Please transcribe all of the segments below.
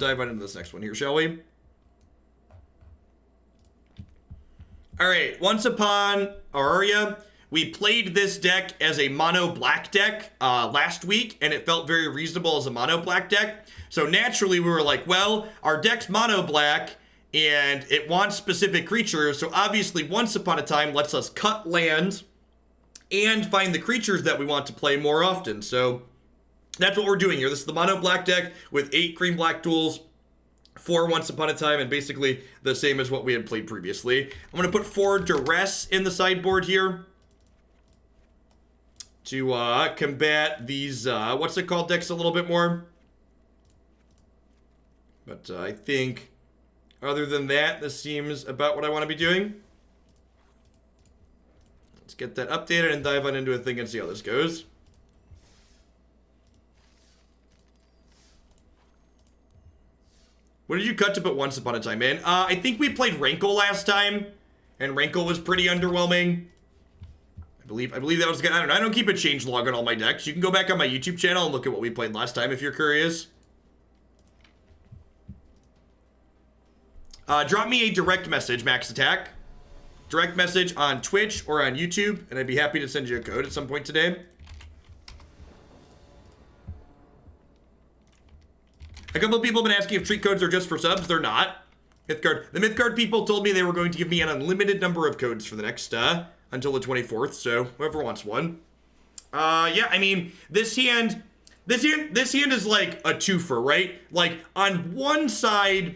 dive right into this next one here, shall we? Alright, Once Upon Ayara. We played this deck as a mono black deck last week, and it felt very reasonable as a mono black deck. So naturally we were like, well, our deck's mono black, and it wants specific creatures, so obviously Once Upon a Time lets us cut lands and find the creatures that we want to play more often. So that's what we're doing here. This is the mono black deck with 8 green black tools, 4 Once Upon a Time, and basically the same as what we had played previously. I'm going to put 4 Duress in the sideboard here to combat these, what's it called, decks a little bit more. But I think, other than that, this seems about what I want to be doing. Let's get that updated and dive on into a thing and see how this goes. What did you cut to put Once Upon a Time in? I think we played Rankle last time, and Rankle was pretty underwhelming. I believe that was good. I don't know. I don't keep a change log on all my decks. You can go back on my YouTube channel and look at what we played last time if you're curious. Drop me a direct message, Max Attack. Direct message on Twitch or on YouTube, and I'd be happy to send you a code at some point today. A couple of people have been asking if treat codes are just for subs. They're not. The Mythgard people told me they were going to give me an unlimited number of codes for the next, until the 24th, so whoever wants one. Yeah, I mean, this hand is like a twofer, right? Like, on one side,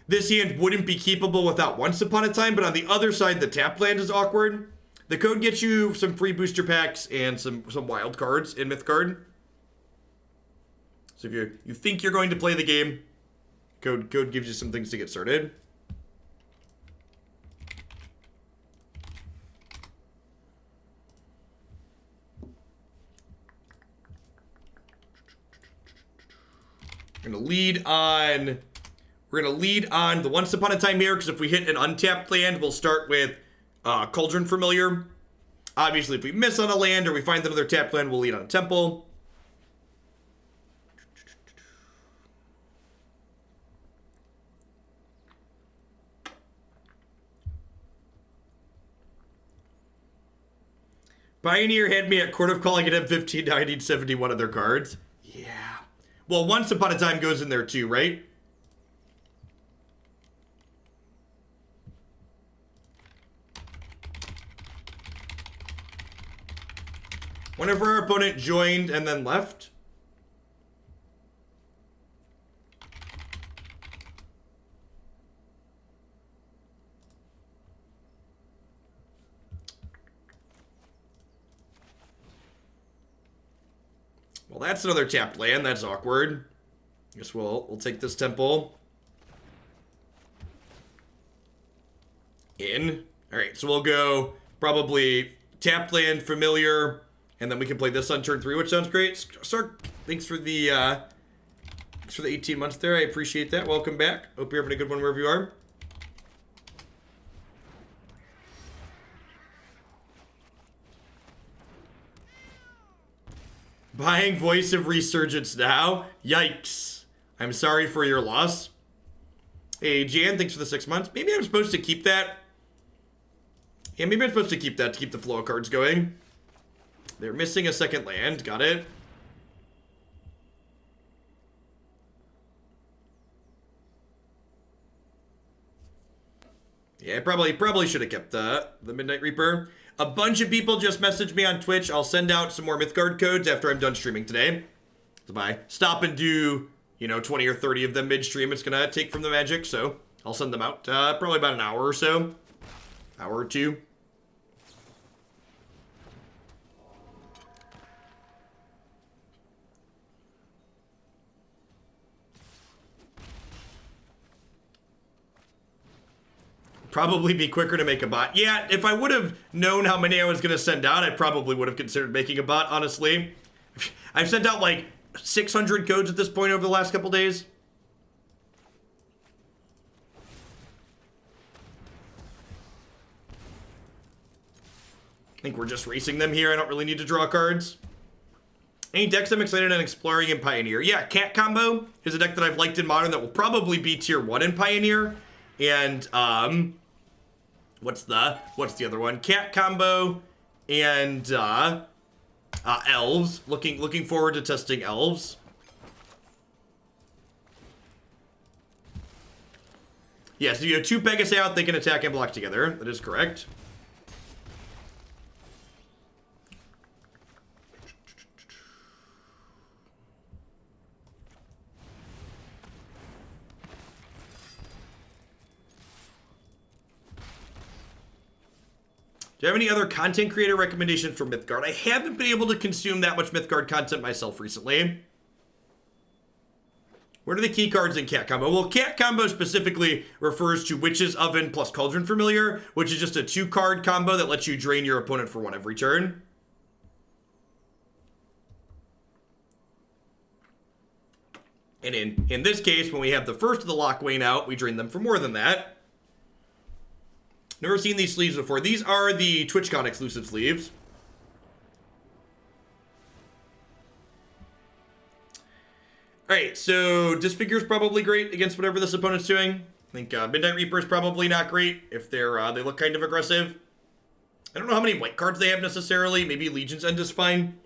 this hand wouldn't be keepable without Once Upon a Time, but on the other side, the tap land is awkward. The code gets you some free booster packs and some wild cards in Mythgard. So if you think you're going to play the game, code gives you some things to get started. We're gonna lead on the Once Upon a Time here, because if we hit an untapped land, we'll start with Cauldron Familiar. Obviously, if we miss on a land or we find another tapped land, we'll lead on a Temple. Pioneer had me at Court of Calling at M15. Now I need 71 of their cards. Yeah. Well, Once Upon a Time goes in there too, right? Whenever our opponent joined and then left. Well, that's another tapped land. That's awkward. Guess we'll take this Temple. In. Alright, so we'll go probably tapped land, Familiar, and then we can play this on turn 3, which sounds great. Sark, thanks for the 18 months there. I appreciate that. Welcome back. Hope you're having a good one wherever you are. Buying Voice of Resurgence now? Yikes. I'm sorry for your loss. Hey, Jan, thanks for the 6 months. Maybe I'm supposed to keep that. Yeah, maybe I'm supposed to keep that to keep the flow of cards going. They're missing a second land. Got it. Yeah, I probably should have kept the Midnight Reaper. A bunch of people just messaged me on Twitch. I'll send out some more Mythgard codes after I'm done streaming today. So if I stop and do, 20 or 30 of them mid-stream, it's gonna take from the magic, so I'll send them out probably about an hour or so. Hour or two. Probably be quicker to make a bot. Yeah, if I would have known how many I was going to send out, I probably would have considered making a bot, honestly. I've sent out like 600 codes at this point over the last couple days. I think we're just racing them here. I don't really need to draw cards. Any decks I'm excited on exploring in Pioneer? Yeah, Cat Combo is a deck that I've liked in Modern that will probably be tier 1 in Pioneer. And, what's the other one? Cat Combo and, Elves. Looking forward to testing Elves. Yeah, so you have 2 Pegasus out, they can attack and block together. That is correct. Do you have any other content creator recommendations for Mythgard? I haven't been able to consume that much Mythgard content myself recently. What are the key cards in Cat Combo? Well, Cat Combo specifically refers to Witch's Oven plus Cauldron Familiar, which is just a 2-card combo that lets you drain your opponent for 1 every turn. And in this case, when we have the first of the Locthwain out, we drain them for more than that. Never seen these sleeves before. These are the TwitchCon exclusive sleeves. Alright, so Disfigure is probably great against whatever this opponent's doing. I think Midnight Reaper is probably not great if they look kind of aggressive. I don't know how many white cards they have necessarily. Maybe Legion's End is fine.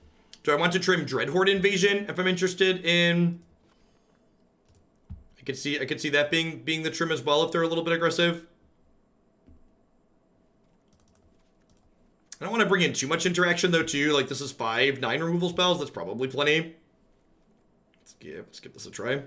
Do I want to trim Dreadhorde Invasion if I'm interested in... I could see that being the trim as well if they're a little bit aggressive. I don't want to bring in too much interaction, though, too. Like, this is 9 removal spells. That's probably plenty. Let's give this a try.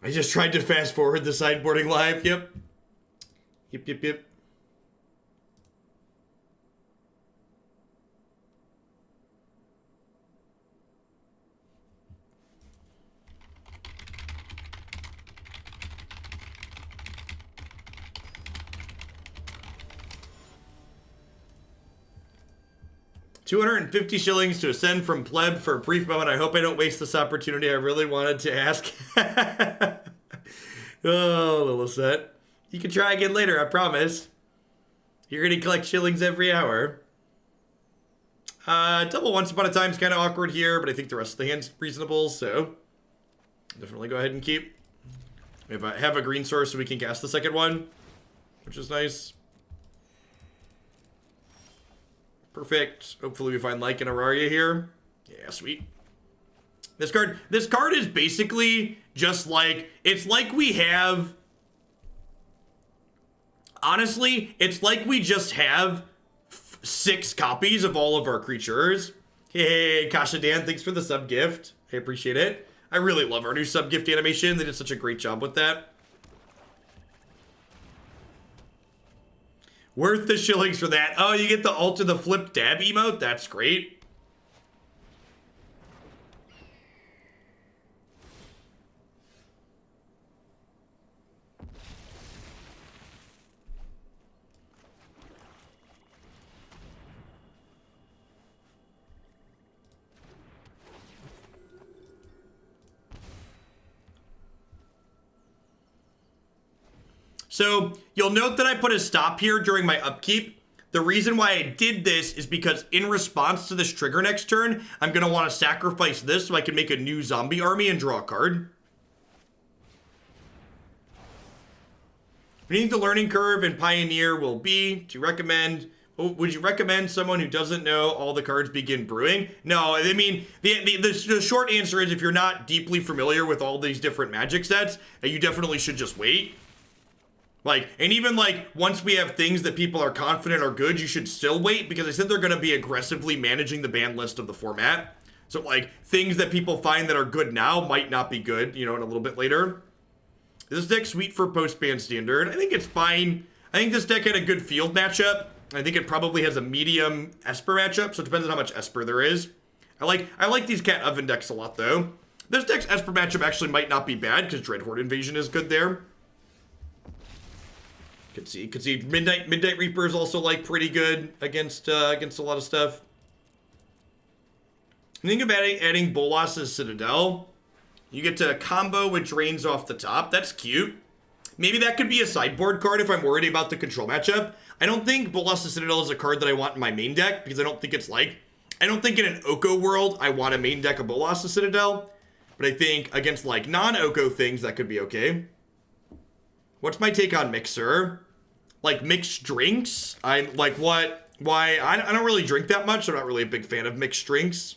I just tried to fast forward the sideboarding live. Yep. Yep. 250 shillings to ascend from pleb for a brief moment. I hope I don't waste this opportunity. I really wanted to ask. Oh, Lilithset. You can try again later, I promise. You're going to collect shillings every hour. Double Once Upon a Time is kind of awkward here, but I think the rest of the hand's reasonable, so definitely go ahead and keep. We have a green source so we can cast the second one, which is nice. Perfect. Hopefully we find like an Auraria here. Yeah, sweet. This card is basically just like, it's like we have, honestly, it's like we just have 6 copies of all of our creatures. Hey, Kasha Dan, thanks for the sub gift. I appreciate it. I really love our new sub gift animation. They did such a great job with that. Worth the shillings for that. Oh, you get the Alter the Flip Dab emote? That's great. So you'll note that I put a stop here during my upkeep. The reason why I did this is because in response to this trigger next turn, I'm going to want to sacrifice this so I can make a new zombie army and draw a card. What do you think the learning curve in Pioneer will be? Would you recommend someone who doesn't know all the cards begin brewing? No, I mean, the short answer is if you're not deeply familiar with all these different Magic sets, you definitely should just wait. And even once we have things that people are confident are good, you should still wait, because I said they're going to be aggressively managing the ban list of the format. So, things that people find that are good now might not be good, in a little bit later. Is this deck sweet for post-ban standard? I think it's fine. I think this deck had a good field matchup. I think it probably has a medium Esper matchup, so it depends on how much Esper there is. I like these Cat Oven decks a lot, though. This deck's Esper matchup actually might not be bad, because Dreadhorde Invasion is good there. Could see Midnight Reaper is also like pretty good against against a lot of stuff. Think about adding Bolas's Citadel. You get to combo with drains off the top. That's cute. Maybe that could be a sideboard card if I'm worried about the control matchup. I don't think Bolas's Citadel is a card that I want in my main deck because I don't think it's like, I don't think in an Oko world I want a main deck of Bolas's Citadel. But I think against like non-Oko things that could be okay. What's my take on Mixer? Like mixed drinks? I'm like what? Why? I don't really drink that much. So I'm not really a big fan of mixed drinks.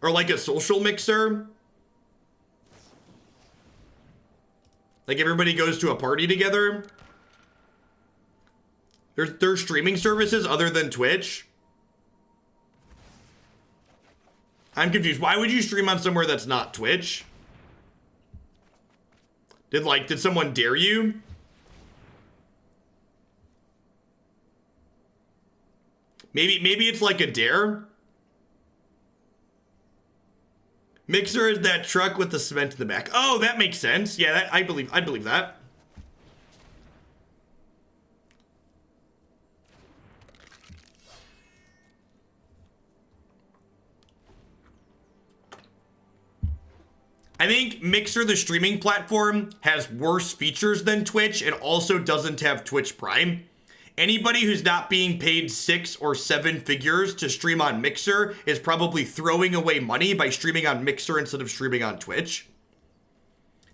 Or like a social mixer. Like everybody goes to a party together. There's streaming services other than Twitch. I'm confused. Why would you stream on somewhere that's not Twitch? Did someone dare you? Maybe it's like a dare. Mixer is that truck with the cement in the back. Oh, that makes sense. Yeah, I believe that. I think Mixer, the streaming platform, has worse features than Twitch and also doesn't have Twitch Prime. Anybody who's not being paid 6 or 7 figures to stream on Mixer is probably throwing away money by streaming on Mixer instead of streaming on Twitch.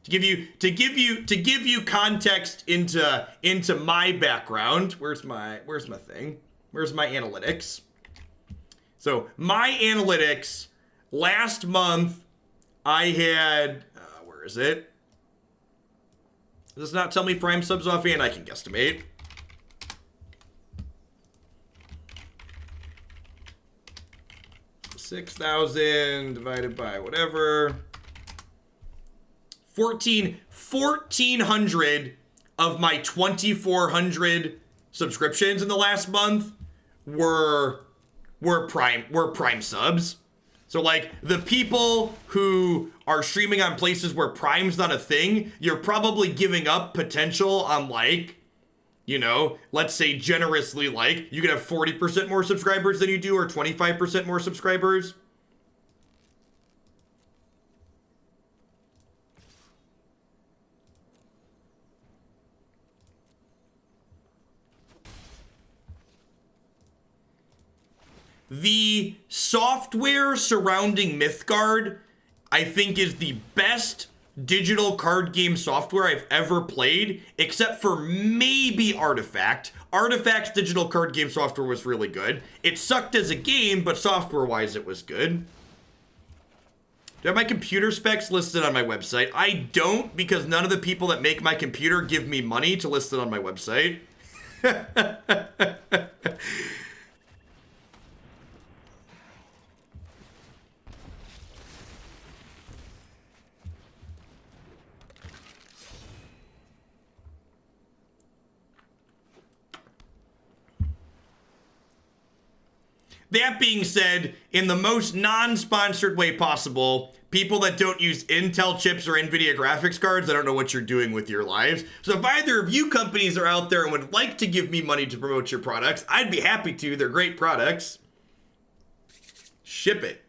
To give you context into my background, where's my thing? Where's my analytics? So my analytics last month, I had where is it? Does this not tell me Prime subs offhand? I can guesstimate. 6,000 divided by whatever. 1,400 of my 2,400 subscriptions in the last month were Prime subs. So like the people who are streaming on places where Prime's not a thing, you're probably giving up potential on like, you know, let's say generously, like you could have 40% more subscribers than you do or 25% more subscribers. The software surrounding Mythgard, I think, is the best digital card game software I've ever played, except for maybe Artifact. Artifact's digital card game software was really good. It sucked as a game, but software-wise it was good. Do I have my computer specs listed on my website? I don't, because none of the people that make my computer give me money to list it on my website. That being said, in the most non-sponsored way possible, people that don't use Intel chips or NVIDIA graphics cards, I don't know what you're doing with your lives. So if either of you companies are out there and would like to give me money to promote your products, I'd be happy to. They're great products. Ship it.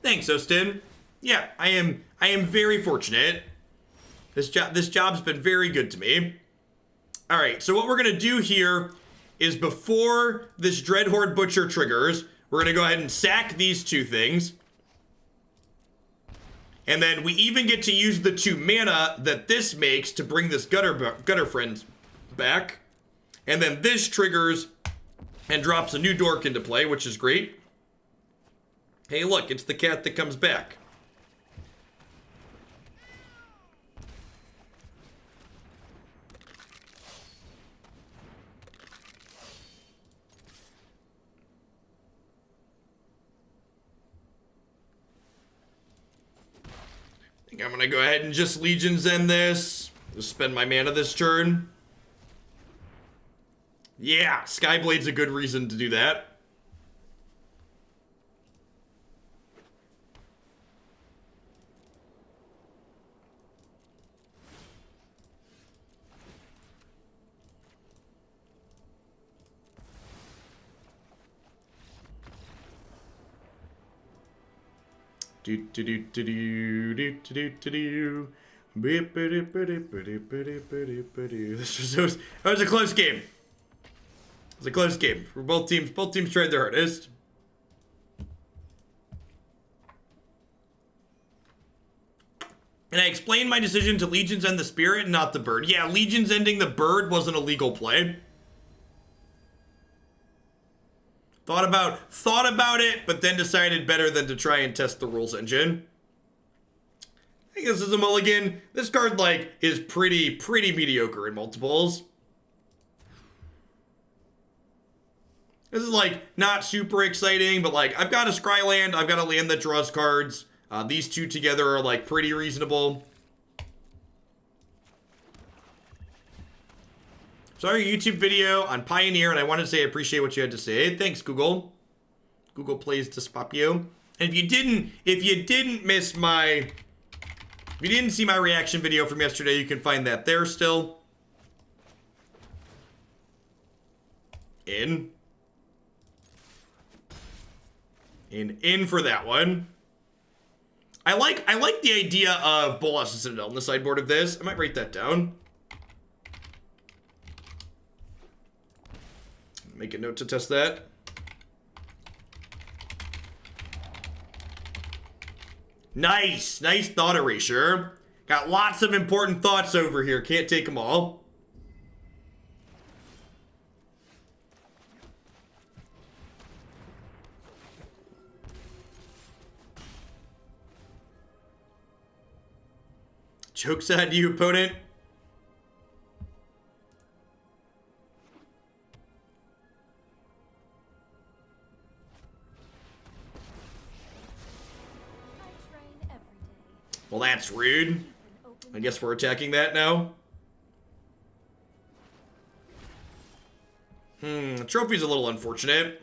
Thanks, Ostin. Yeah, I am very fortunate. This job's been very good to me. All right, so what we're gonna do here is before this Dreadhorde Butcher triggers, we're gonna go ahead and sack these two things. And then we even get to use the 2 mana that this makes to bring this Gutter Friends back. And then this triggers and drops a new dork into play, which is great. Hey, look, it's the cat that comes back. I think I'm gonna go ahead and just Legions end this. Just spend my mana this turn. Yeah, Skyblade's a good reason to do that. That was a close game. It was a close game for both teams. Both teams tried their hardest. And I explained my decision to Legions end the Spirit and not the Bird. Yeah, Legions ending the Bird wasn't a legal play. Thought about it, but then decided better than to try and test the rules engine. I think this is a mulligan. This card, like, is pretty mediocre in multiples. This is, like, not super exciting, but, like, I've got a Scryland. I've got a land that draws cards. These two together are, like, pretty reasonable. Saw your YouTube video on Pioneer, and I wanted to say I appreciate what you had to say. Thanks, Google. Google plays to spot you. And if you didn't see my reaction video from yesterday, you can find that there still. In for that one. I like the idea of Bolas and Citadel on the sideboard of this. I might write that down. Make a note to test that. Nice thought erasure. Got lots of important thoughts over here. Can't take them all. Joke's on you, opponent. Well, that's rude. I guess we're attacking that now. The trophy's a little unfortunate.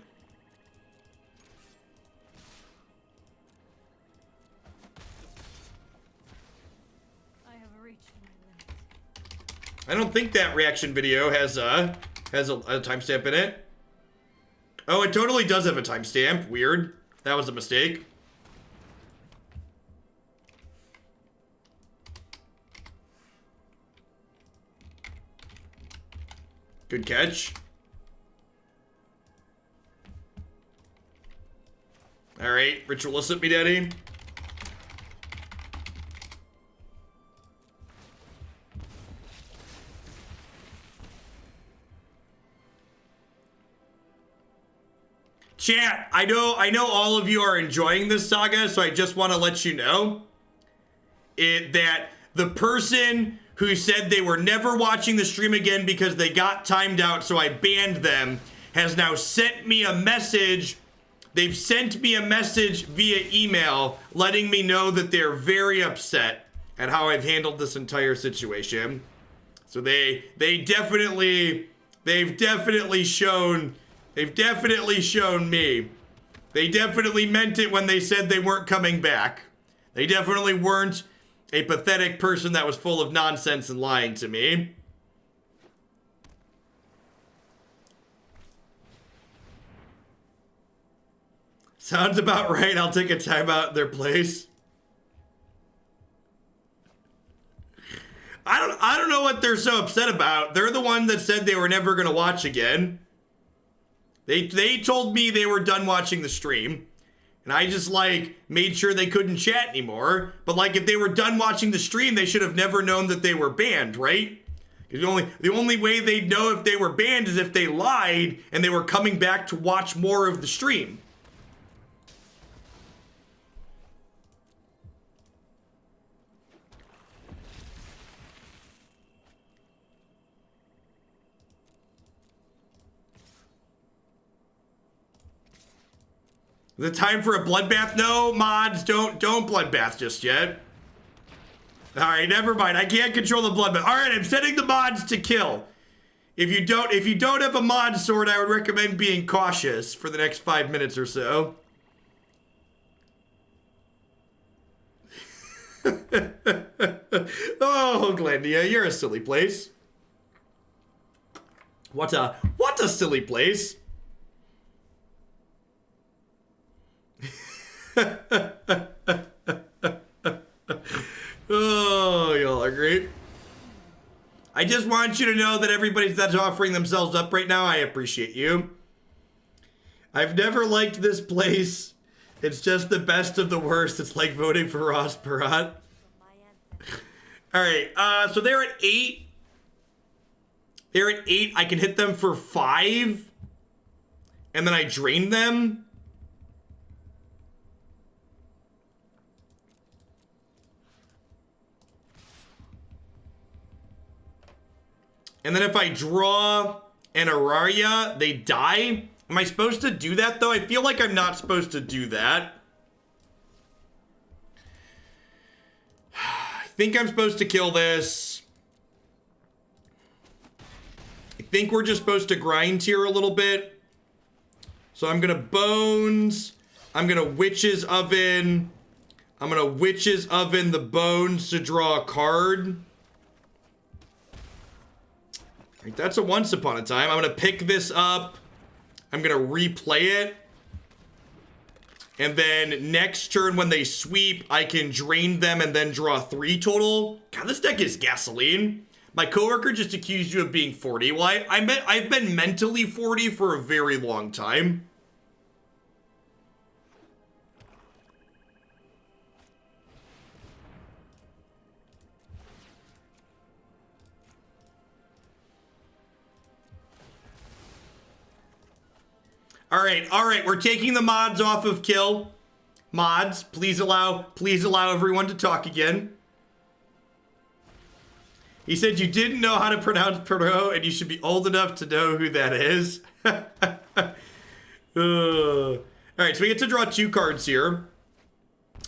I don't think that reaction video has a timestamp in it. Oh, it totally does have a timestamp. Weird. That was a mistake. Good catch. All right, ritualist me, daddy. Chat, I know all of you are enjoying this saga, so I just want to let you know that the person who said they were never watching the stream again because they got timed out, so I banned them, has now sent me a message. They've sent me a message via email letting me know that they're very upset at how I've handled this entire situation. So they've definitely shown me. They definitely meant it when they said they weren't coming back. They definitely weren't a pathetic person that was full of nonsense and lying to me. Sounds about right. I'll take a timeout at their place. I don't know what they're so upset about. They're the one that said they were never going to watch again. They told me they were done watching the stream. And I just, like, made sure they couldn't chat anymore. But, like, if they were done watching the stream, they should have never known that they were banned, right? The only way they'd know if they were banned is if they lied and they were coming back to watch more of the stream. The time for a bloodbath? No, mods, don't bloodbath just yet. All right, never mind. I can't control the blood. But all right, I'm sending the mods to kill. If you don't have a mod sword, I would recommend being cautious for the next 5 minutes or so. Oh, Glendia, you're a silly place. What a silly place. Oh, y'all are great. I just want you to know that everybody that's offering themselves up right now, I appreciate you. I've never liked this place. It's just the best of the worst. It's like voting for Ross Perot. All right, so they're at 8. They're at 8. I can hit them for 5. And then I drain them. And then if I draw an Ayara, they die. Am I supposed to do that, though? I feel like I'm not supposed to do that. I think I'm supposed to kill this. I think we're just supposed to grind here a little bit. So I'm gonna Bones. I'm gonna Witch's Oven. I'm gonna Witch's Oven the Bones to draw a card. Right, that's a Once Upon a Time. I'm gonna pick this up. I'm gonna replay it. And then next turn when they sweep, I can drain them and then draw 3 total. God, this deck is gasoline. My coworker just accused you of being 40. Well, I've been mentally 40 for a very long time. All right, we're taking the mods off of kill. Mods, please allow everyone to talk again. He said you didn't know how to pronounce Perot and you should be old enough to know who that is. All right, so we get to draw 2 cards here.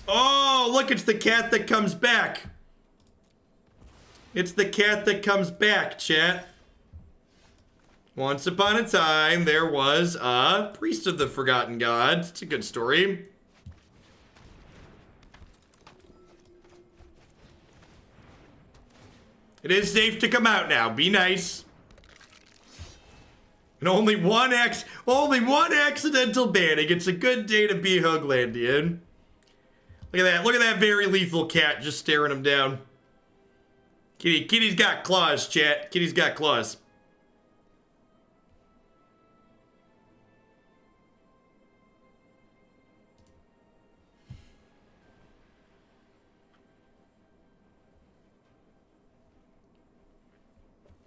Oh, look, it's the cat that comes back. It's the cat that comes back, chat. Once upon a time, there was a Priest of the Forgotten Gods. It's a good story. It is safe to come out now. Be nice. And only one accidental banning. It's a good day to be Hooglandian. Look at that. Look at that very lethal cat just staring him down. Kitty's got claws, chat. Kitty's got claws.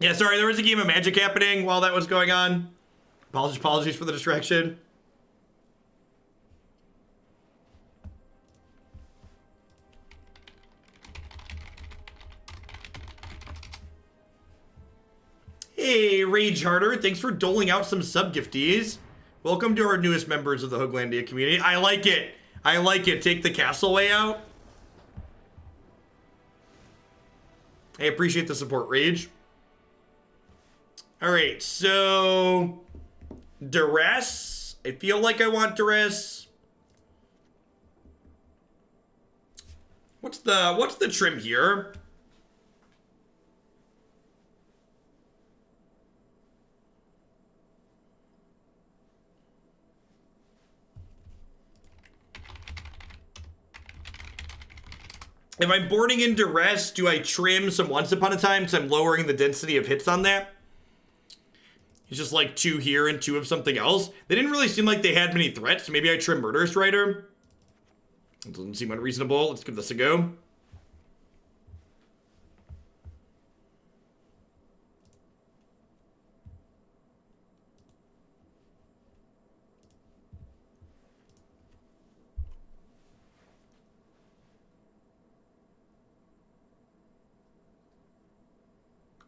Yeah, sorry, there was a game of Magic happening while that was going on. Apologies for the distraction. Hey, Rage Harder, thanks for doling out some sub-gifties. Welcome to our newest members of the Hooglandia community. I like it. I like it. Take the castle way out. I appreciate the support, Rage. All right, so Duress. I feel like I want Duress. What's the trim here? If I'm boarding in Duress, do I trim some Once Upon a Time so I'm lowering the density of hits on that? It's just like 2 here and 2 of something else. They didn't really seem like they had many threats. So maybe I trim Murderous Rider. It doesn't seem unreasonable. Let's give this a go.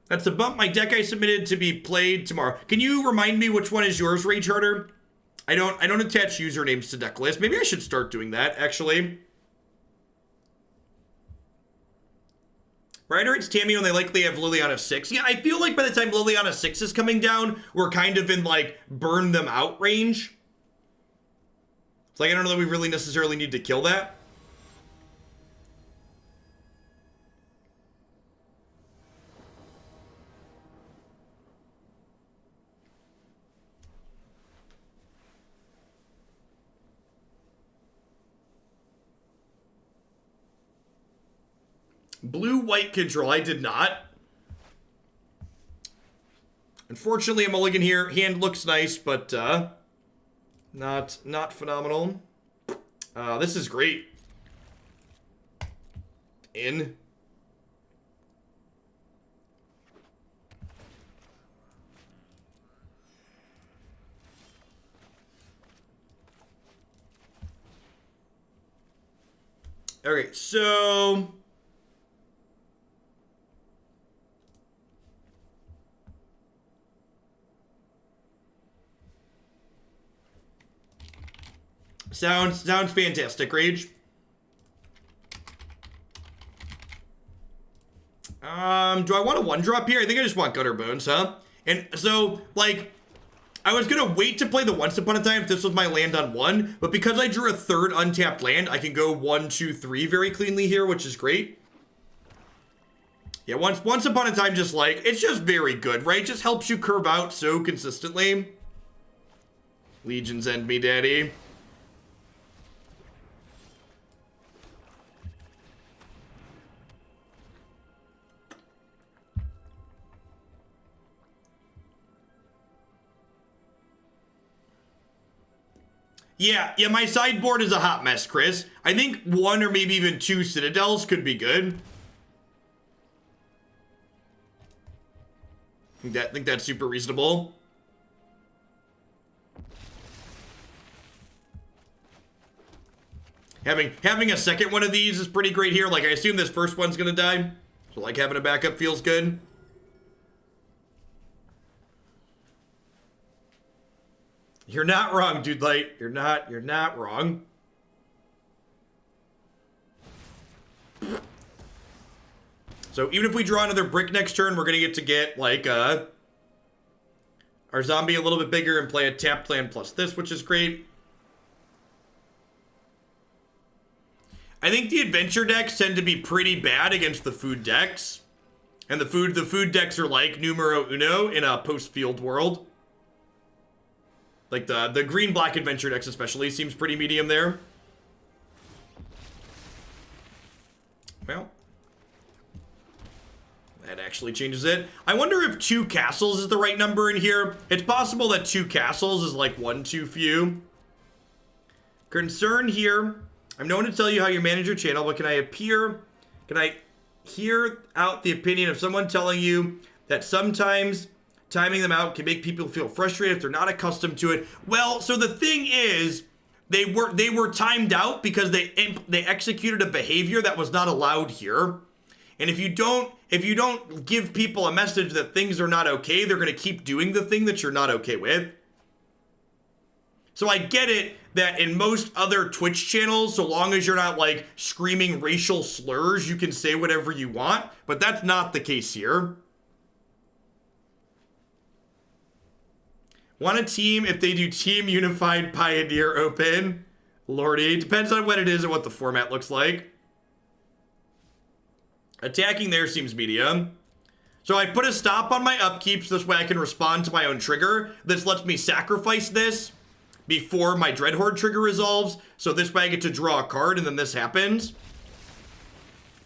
That's a bump. My deck I submitted to be played tomorrow. Can you remind me which one is yours, Rage Harder? I don't attach usernames to deck lists. Maybe I should start doing that, actually. Rider hits Tamiyo and they likely have Liliana 6. Yeah, I feel like by the time Liliana 6 is coming down, we're kind of in, like, burn them out range. It's like, I don't know that we really necessarily need to kill that. Blue-white control, I did not. Unfortunately, a mulligan here. Hand looks nice, but not phenomenal. This is great. In. Okay, so sounds fantastic, Rage. Do I want a 1-drop here? I think I just want Gutterbones, huh? And so, like, I was gonna wait to play the Once Upon a Time if this was my land on 1, but because I drew a 3rd untapped land, I can go 1, 2, 3 very cleanly here, which is great. Yeah, Once Upon a Time just, like, it's just very good, right? Just helps you curve out so consistently. Legions end me, daddy. Yeah, my sideboard is a hot mess, Chris. I think 1 or maybe even 2 Citadels could be good. I think that's super reasonable. Having a second one of these is pretty great here. Like, I assume this first one's gonna die. So, like, having a backup feels good. You're not wrong, Dude Light. You're not wrong. So even if we draw another brick next turn, we're gonna get like our zombie a little bit bigger and play a tapped land plus this, which is great. I think the adventure decks tend to be pretty bad against the food decks. And the food decks are like numero uno in a post-field world. Like the green-black adventure decks especially seems pretty medium there. Well, that actually changes it. I wonder if 2 castles is the right number in here. It's possible that 2 castles is like 1 too few. Concern here. I'm known to tell you how you manage your channel, but can I hear out the opinion of someone telling you that sometimes timing them out can make people feel frustrated if they're not accustomed to it? Well, so the thing is, they were timed out because they executed a behavior that was not allowed here. And if you don't give people a message that things are not okay, they're going to keep doing the thing that you're not okay with. So I get it that in most other Twitch channels, so long as you're not like screaming racial slurs, you can say whatever you want, but that's not the case here. Want a team if they do Team Unified Pioneer Open? Lordy, depends on what it is and what the format looks like. Attacking there seems medium. So I put a stop on my upkeeps, this way I can respond to my own trigger. This lets me sacrifice this before my Dreadhorde trigger resolves. So this way I get to draw a card and then this happens.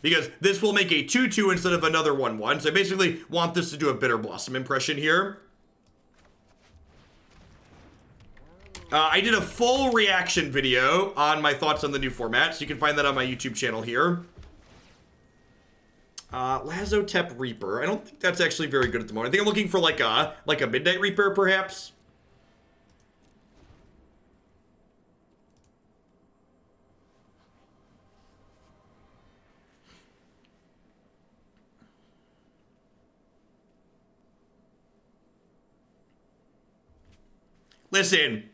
Because this will make a 2-2 instead of another 1-1. So I basically want this to do a Bitter Blossom impression here. I did a full reaction video on my thoughts on the new format, so you can find that on my YouTube channel here. Lazotep Reaper. I don't think that's actually very good at the moment. I think I'm looking for like a Midnight Reaper, perhaps. Listen.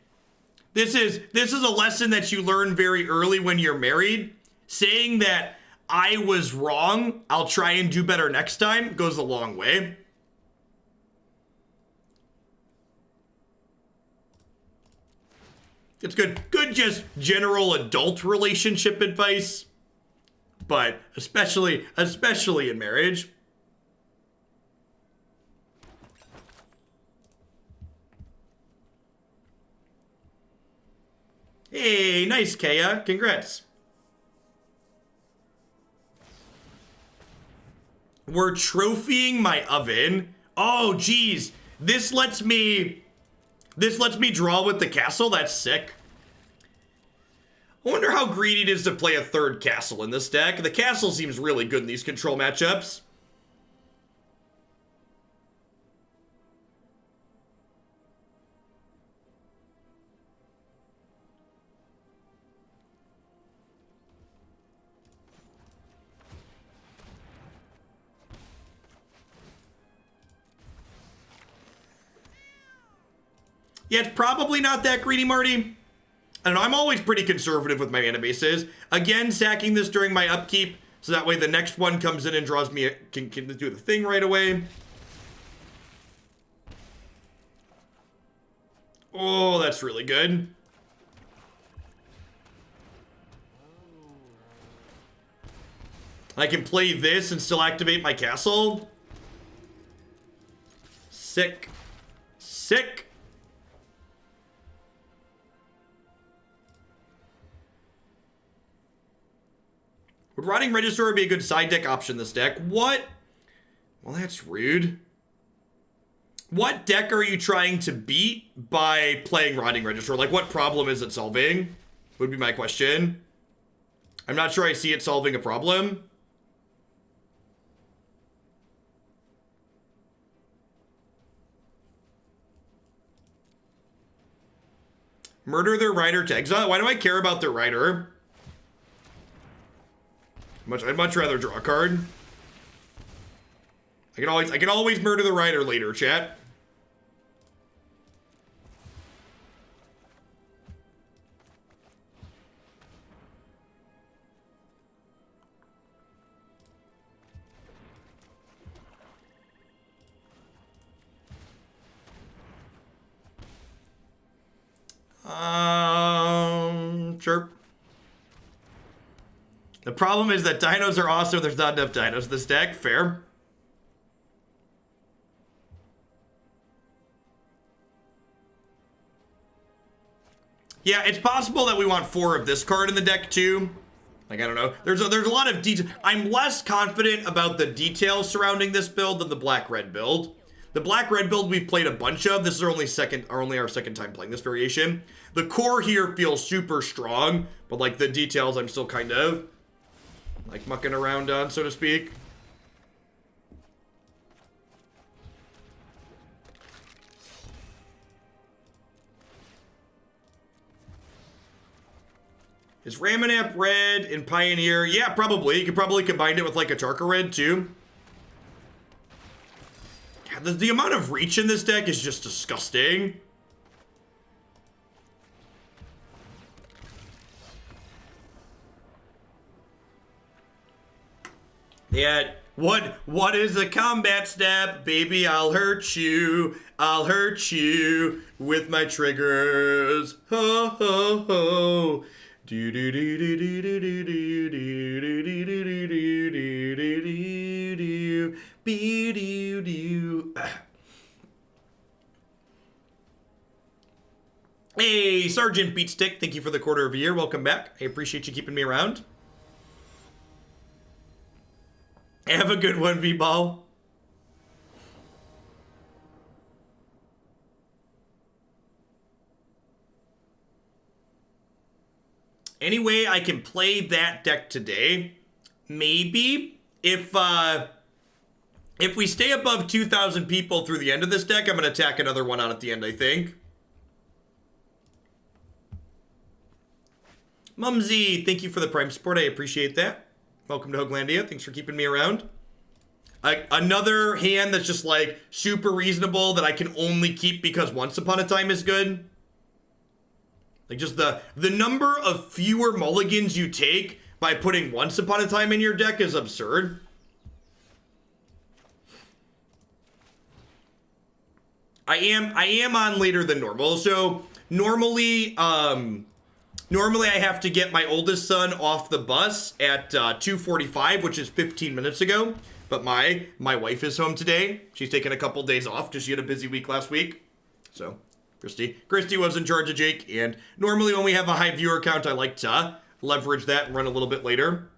This is a lesson that you learn very early when you're married. Saying that I was wrong, I'll try and do better next time, goes a long way. It's good just general adult relationship advice, but especially in marriage. Hey, nice, Kaya. Congrats. We're trophying my oven. Oh, geez. This lets me draw with the castle. That's sick. I wonder how greedy it is to play a third castle in this deck. The castle seems really good in these control matchups. Yeah, it's probably not that greedy, Marty. I don't know, I'm always pretty conservative with my mana bases. Again, sacking this during my upkeep, so that way the next one comes in and draws me, can do the thing right away. Oh, that's really good. I can play this and still activate my castle. Sick. Sick. Would Rotting Registrar be a good side deck option in this deck? What? Well, that's rude. What deck are you trying to beat by playing Rotting Registrar? Like, what problem is it solving? Would be my question. I'm not sure I see it solving a problem. Murder their rider to exile? Why do I care about their rider? I'd much rather draw a card. I can always murder the rider later, chat. Sure. The problem is that dinos are awesome. There's not enough dinos in this deck. Fair. Yeah, it's possible that we want 4 of this card in the deck too. Like, I don't know. There's a lot of detail. I'm less confident about the details surrounding this build than the black-red build. The black-red build we've played a bunch of. This is only our second time playing this variation. The core here feels super strong, but like the details I'm still kind of like mucking around on, so to speak. Is Ramanap red in Pioneer? Yeah, probably. You could probably combine it with like a Charka red too. God, the amount of reach in this deck is just disgusting. Yeah, what is a combat step? Baby, I'll hurt you. I'll hurt you with my triggers. Ho ho ho. Do do do do do do do do do do do do do do do be do do. Hey, Sergeant Beatstick, thank you for the quarter of a year. Welcome back. I appreciate you keeping me around. Have a good one, V-Ball. Anyway, I can play that deck today. Maybe if we stay above 2,000 people through the end of this deck, I'm going to tack another one on at the end, I think. Mumsy, thank you for the Prime support. I appreciate that. Welcome to Hoaglandia. Thanks for keeping me around. Another hand that's just like super reasonable that I can only keep because Once Upon a Time is good. Like just the number of fewer mulligans you take by putting Once Upon a Time in your deck is absurd. I am on later than normal. So normally I have to get my oldest son off the bus at 2:45, which is 15 minutes ago. But my wife is home today. She's taking a couple days off because she had a busy week last week. So Christy was in charge of Jake. And normally when we have a high viewer count, I like to leverage that and run a little bit later.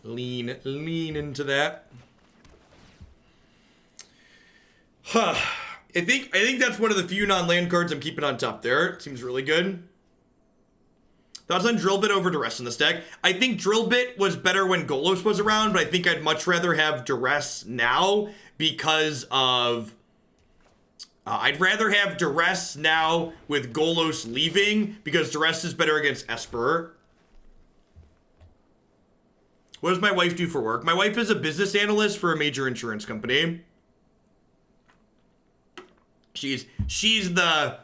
Lean into that. Huh. I think that's one of the few non-land cards I'm keeping on top there. It seems really good. Thoughts on Drillbit over Duress in this deck? I think Drillbit was better when Golos was around, but I think I'd much rather have Duress now because of... I'd rather have Duress now with Golos leaving because Duress is better against Esper. What does my wife do for work? My wife is a business analyst for a major insurance company. She's the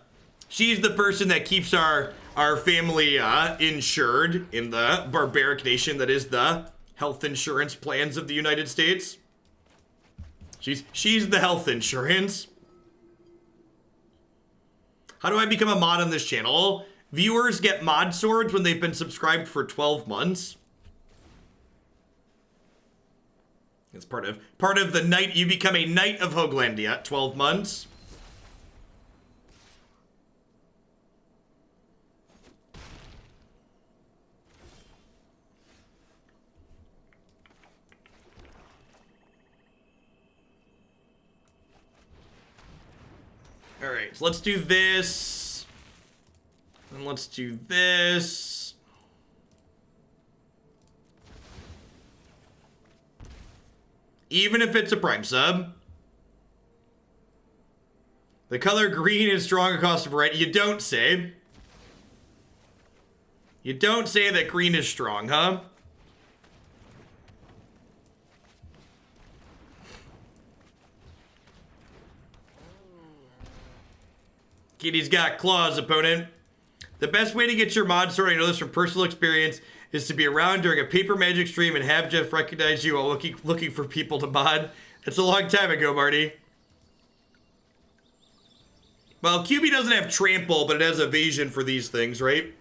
person that keeps our family insured in the barbaric nation that is the health insurance plans of the United States. She's the health insurance. How do I become a mod on this channel? Viewers get mod swords when they've been subscribed for 12 months. It's part of the knight. You become a knight of Hoaglandia at 12 months. All right, so let's do this. And let's do this. Even if it's a prime sub. The color green is strong across the variety. You don't say. You don't say that green is strong, huh? Kitty's got claws, opponent. The best way to get your mod sword, I know this from personal experience, is to be around during a paper magic stream and have Jeff recognize you while looking for people to mod. That's a long time ago, Marty. Well, QB doesn't have trample, but it has evasion for these things, right?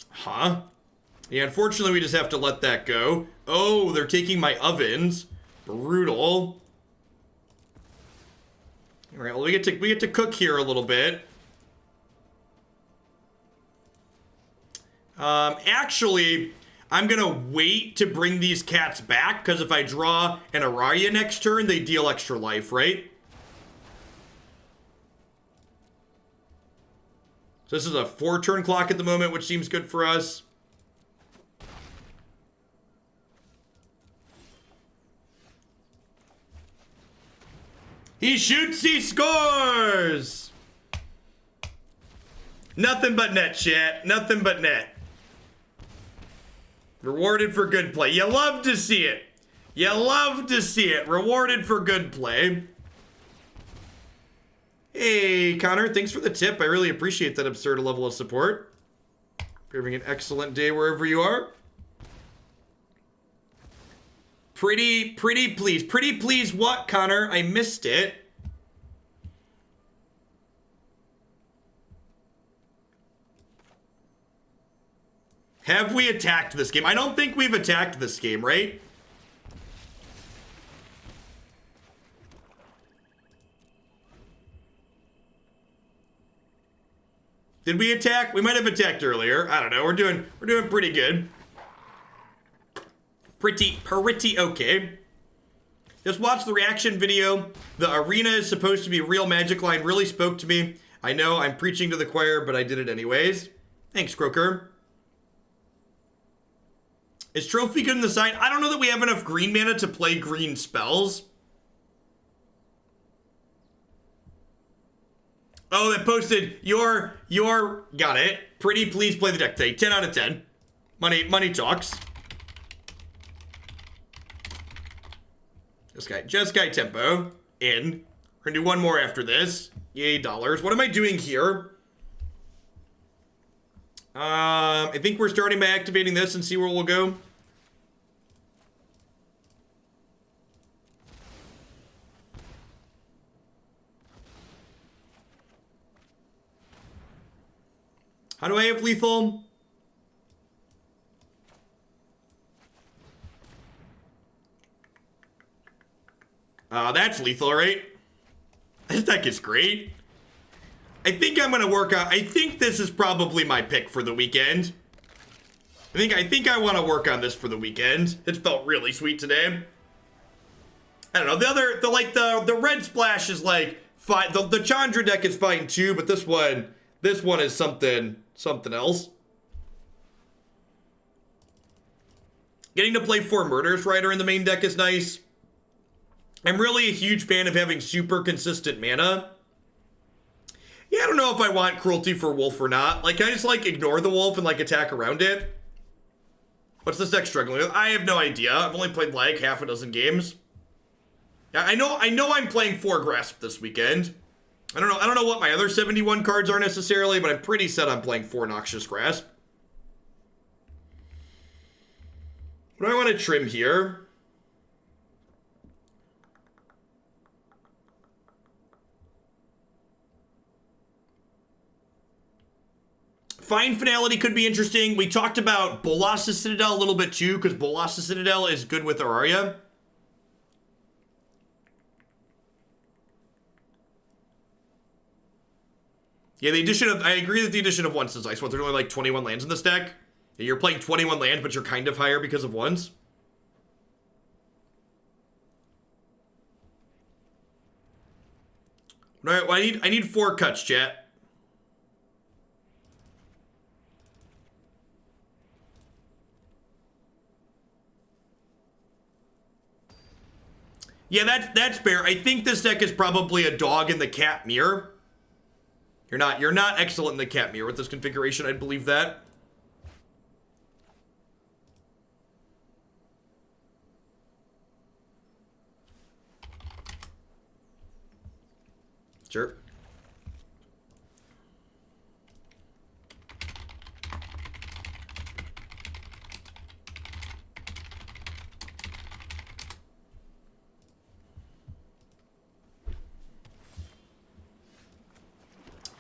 Huh? Yeah, unfortunately, we just have to let that go. Oh, they're taking my ovens. Brutal. All right, well, we get to cook here a little bit. Actually, I'm gonna wait to bring these cats back because if I draw an Ayara next turn, they deal extra life, right? So this is a 4-turn clock at the moment, which seems good for us. He shoots, he scores! Nothing but net, chat. Nothing but net. Rewarded for good play. You love to see it. You love to see it. Rewarded for good play. Hey, Connor, thanks for the tip. I really appreciate that absurd level of support. You're having an excellent day wherever you are. Pretty please. Pretty please what, Connor? I missed it. Have we attacked this game? I don't think we've attacked this game, right? Did we attack? We might have attacked earlier. I don't know. We're doing pretty good. Pretty okay. Just watch the reaction video. The arena is supposed to be real magic line. Really spoke to me. I know I'm preaching to the choir, but I did it anyways. Thanks, Croker. Is Trophy good in the side? I don't know that we have enough green mana to play green spells. Oh, that posted your got it. Pretty please play the deck today. 10 out of 10. Money talks. Just guy tempo in. We're gonna do one more after this. Yay, dollars. What am I doing here? I think we're starting by activating this and see where we'll go. How do I have lethal? That's lethal, right? This deck is great. I think I'm gonna work on. I think this is probably my pick for the weekend. I think I want to work on this for the weekend. It felt really sweet today. I don't know. The red splash is like fine. The Chandra deck is fine too, but this one is something else. Getting to play 4 Murderous Rider in the main deck is nice. I'm really a huge fan of having super consistent mana. Yeah, I don't know if I want Cruelty for Wolf or not. Like, can I just, like, ignore the Wolf and, like, attack around it? What's this deck struggling with? I have no idea. I've only played, like, half a dozen games. Yeah, I know I'm playing 4 Grasp this weekend. I don't know what my other 71 cards are necessarily, but I'm pretty set on playing 4 Noxious Grasp. What do I want to trim here? Fine Finality could be interesting. We talked about Bolas' Citadel a little bit too, because Bolas' Citadel is good with Araria. Yeah, the addition of... I agree that the addition of once is nice. What, there are only like 21 lands in this deck? Yeah, you're playing 21 lands, but you're kind of higher because of ones. Alright, well, I need 4 cuts, chat. Yeah, that's fair. I think this deck is probably a dog in the cat mirror. You're not excellent in the cat mirror with this configuration, I'd believe that. Sure.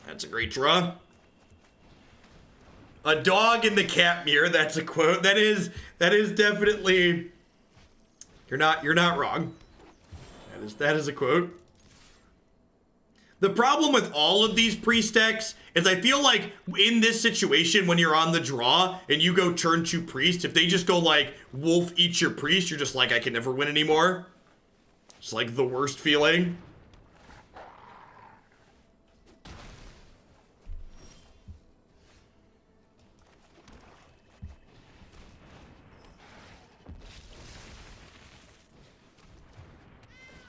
That's a great draw. A dog in the cat mirror, that's a quote. That is definitely... You're not wrong. That is a quote. The problem with all of these priest decks is I feel like in this situation when you're on the draw and you go turn 2 priest, if they just go like wolf eat your priest, you're just like, I can never win anymore. It's like the worst feeling.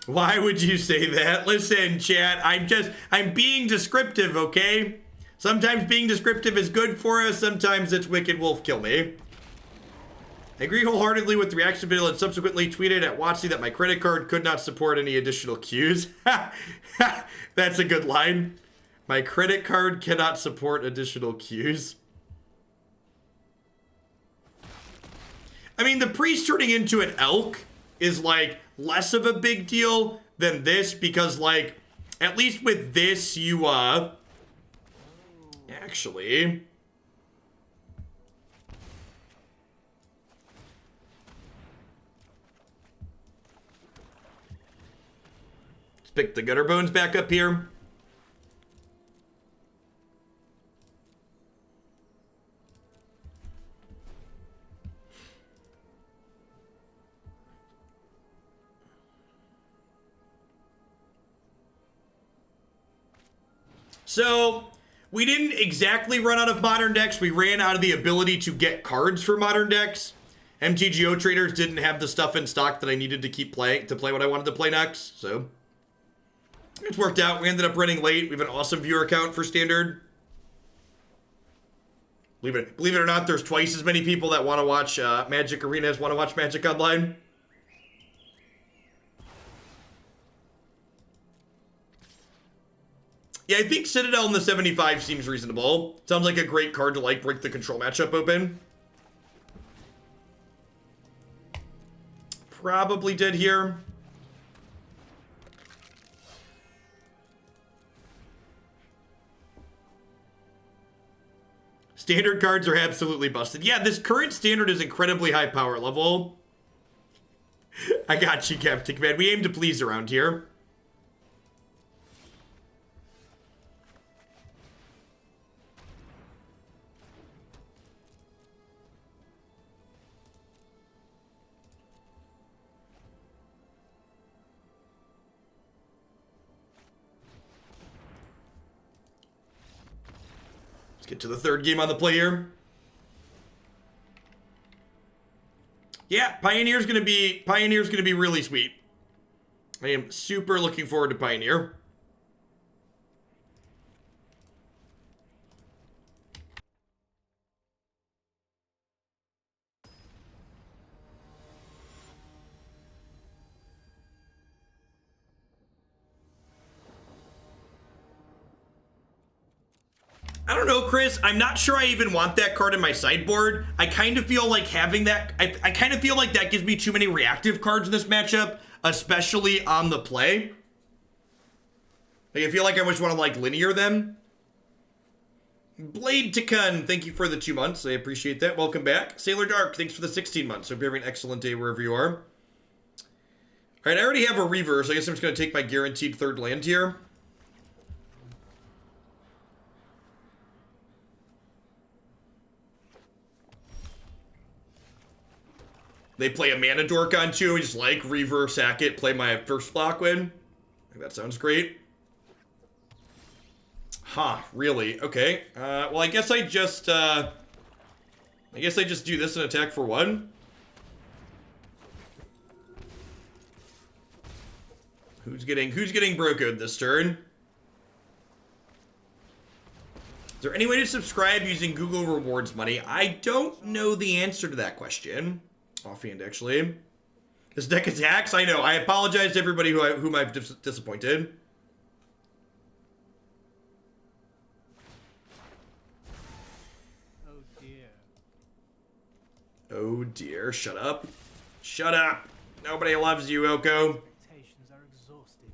Why would you say that? Listen, chat, I'm being descriptive, okay? Sometimes being descriptive is good for us, sometimes it's wicked wolf kill me. I agree wholeheartedly with the reaction video and subsequently tweeted at Watsy that my credit card could not support any additional queues. That's a good line. My credit card cannot support additional queues. I mean, the priest turning into an elk is like less of a big deal than this because like at least with this you actually let's pick the Gutterbones back up here. So, we didn't exactly run out of modern decks. We ran out of the ability to get cards for modern decks. MTGO traders didn't have the stuff in stock that I needed to keep playing, to play what I wanted to play next. So, it's worked out. We ended up running late. We have an awesome viewer count for Standard. Believe it or not, there's twice as many people that want to watch Magic Arena as want to watch Magic Online. Yeah, I think Citadel in the 75 seems reasonable. Sounds like a great card to, like, break the control matchup open. Probably dead here. Standard cards are absolutely busted. Yeah, this current standard is incredibly high power level. I got you, Captain Command. We aim to please around here. Let's get to the third game on the play here. Yeah, Pioneer's gonna be really sweet. I am super looking forward to Pioneer. I don't know, Chris. I'm not sure I even want that card in my sideboard. I kind of feel like having that... I kind of feel like that gives me too many reactive cards in this matchup, especially on the play. Like, I feel like I just want to, like, linear them. Blade Tikkun, thank you for the 2 months. I appreciate that. Welcome back. Sailor Dark, thanks for the 16 months. Hope you're having an excellent day wherever you are. All right, I already have a Reaver, so I guess I'm just going to take my guaranteed third land here. They play a Mana Dork on 2, just like Reaver, sack it, play my first Locthwain. I think that sounds great. Huh, really? Okay. Well, I guess I just do this and attack for 1. Who's getting brokered this turn? Is there any way to subscribe using Google Rewards money? I don't know the answer to that question. Offhand, actually. This deck attacks? I know. I apologize to everybody whom I've disappointed. Oh dear. Oh dear. Shut up. Shut up. Nobody loves you, Oko. Expectations are exhausting.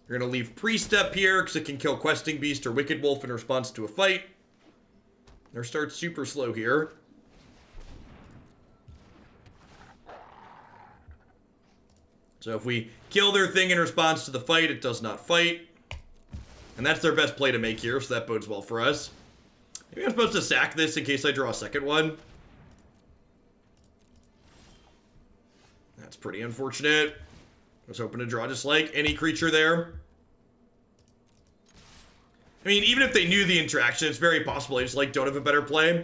You're going to leave Priest up here because it can kill Questing Beast or Wicked Wolf in response to a fight. Their start's super slow here. So if we kill their thing in response to the fight, it does not fight. And that's their best play to make here, so that bodes well for us. Maybe I'm supposed to sack this in case I draw a second one. That's pretty unfortunate. I was hoping to draw just like any creature there. I mean, even if they knew the interaction, it's very possible they just like don't have a better play.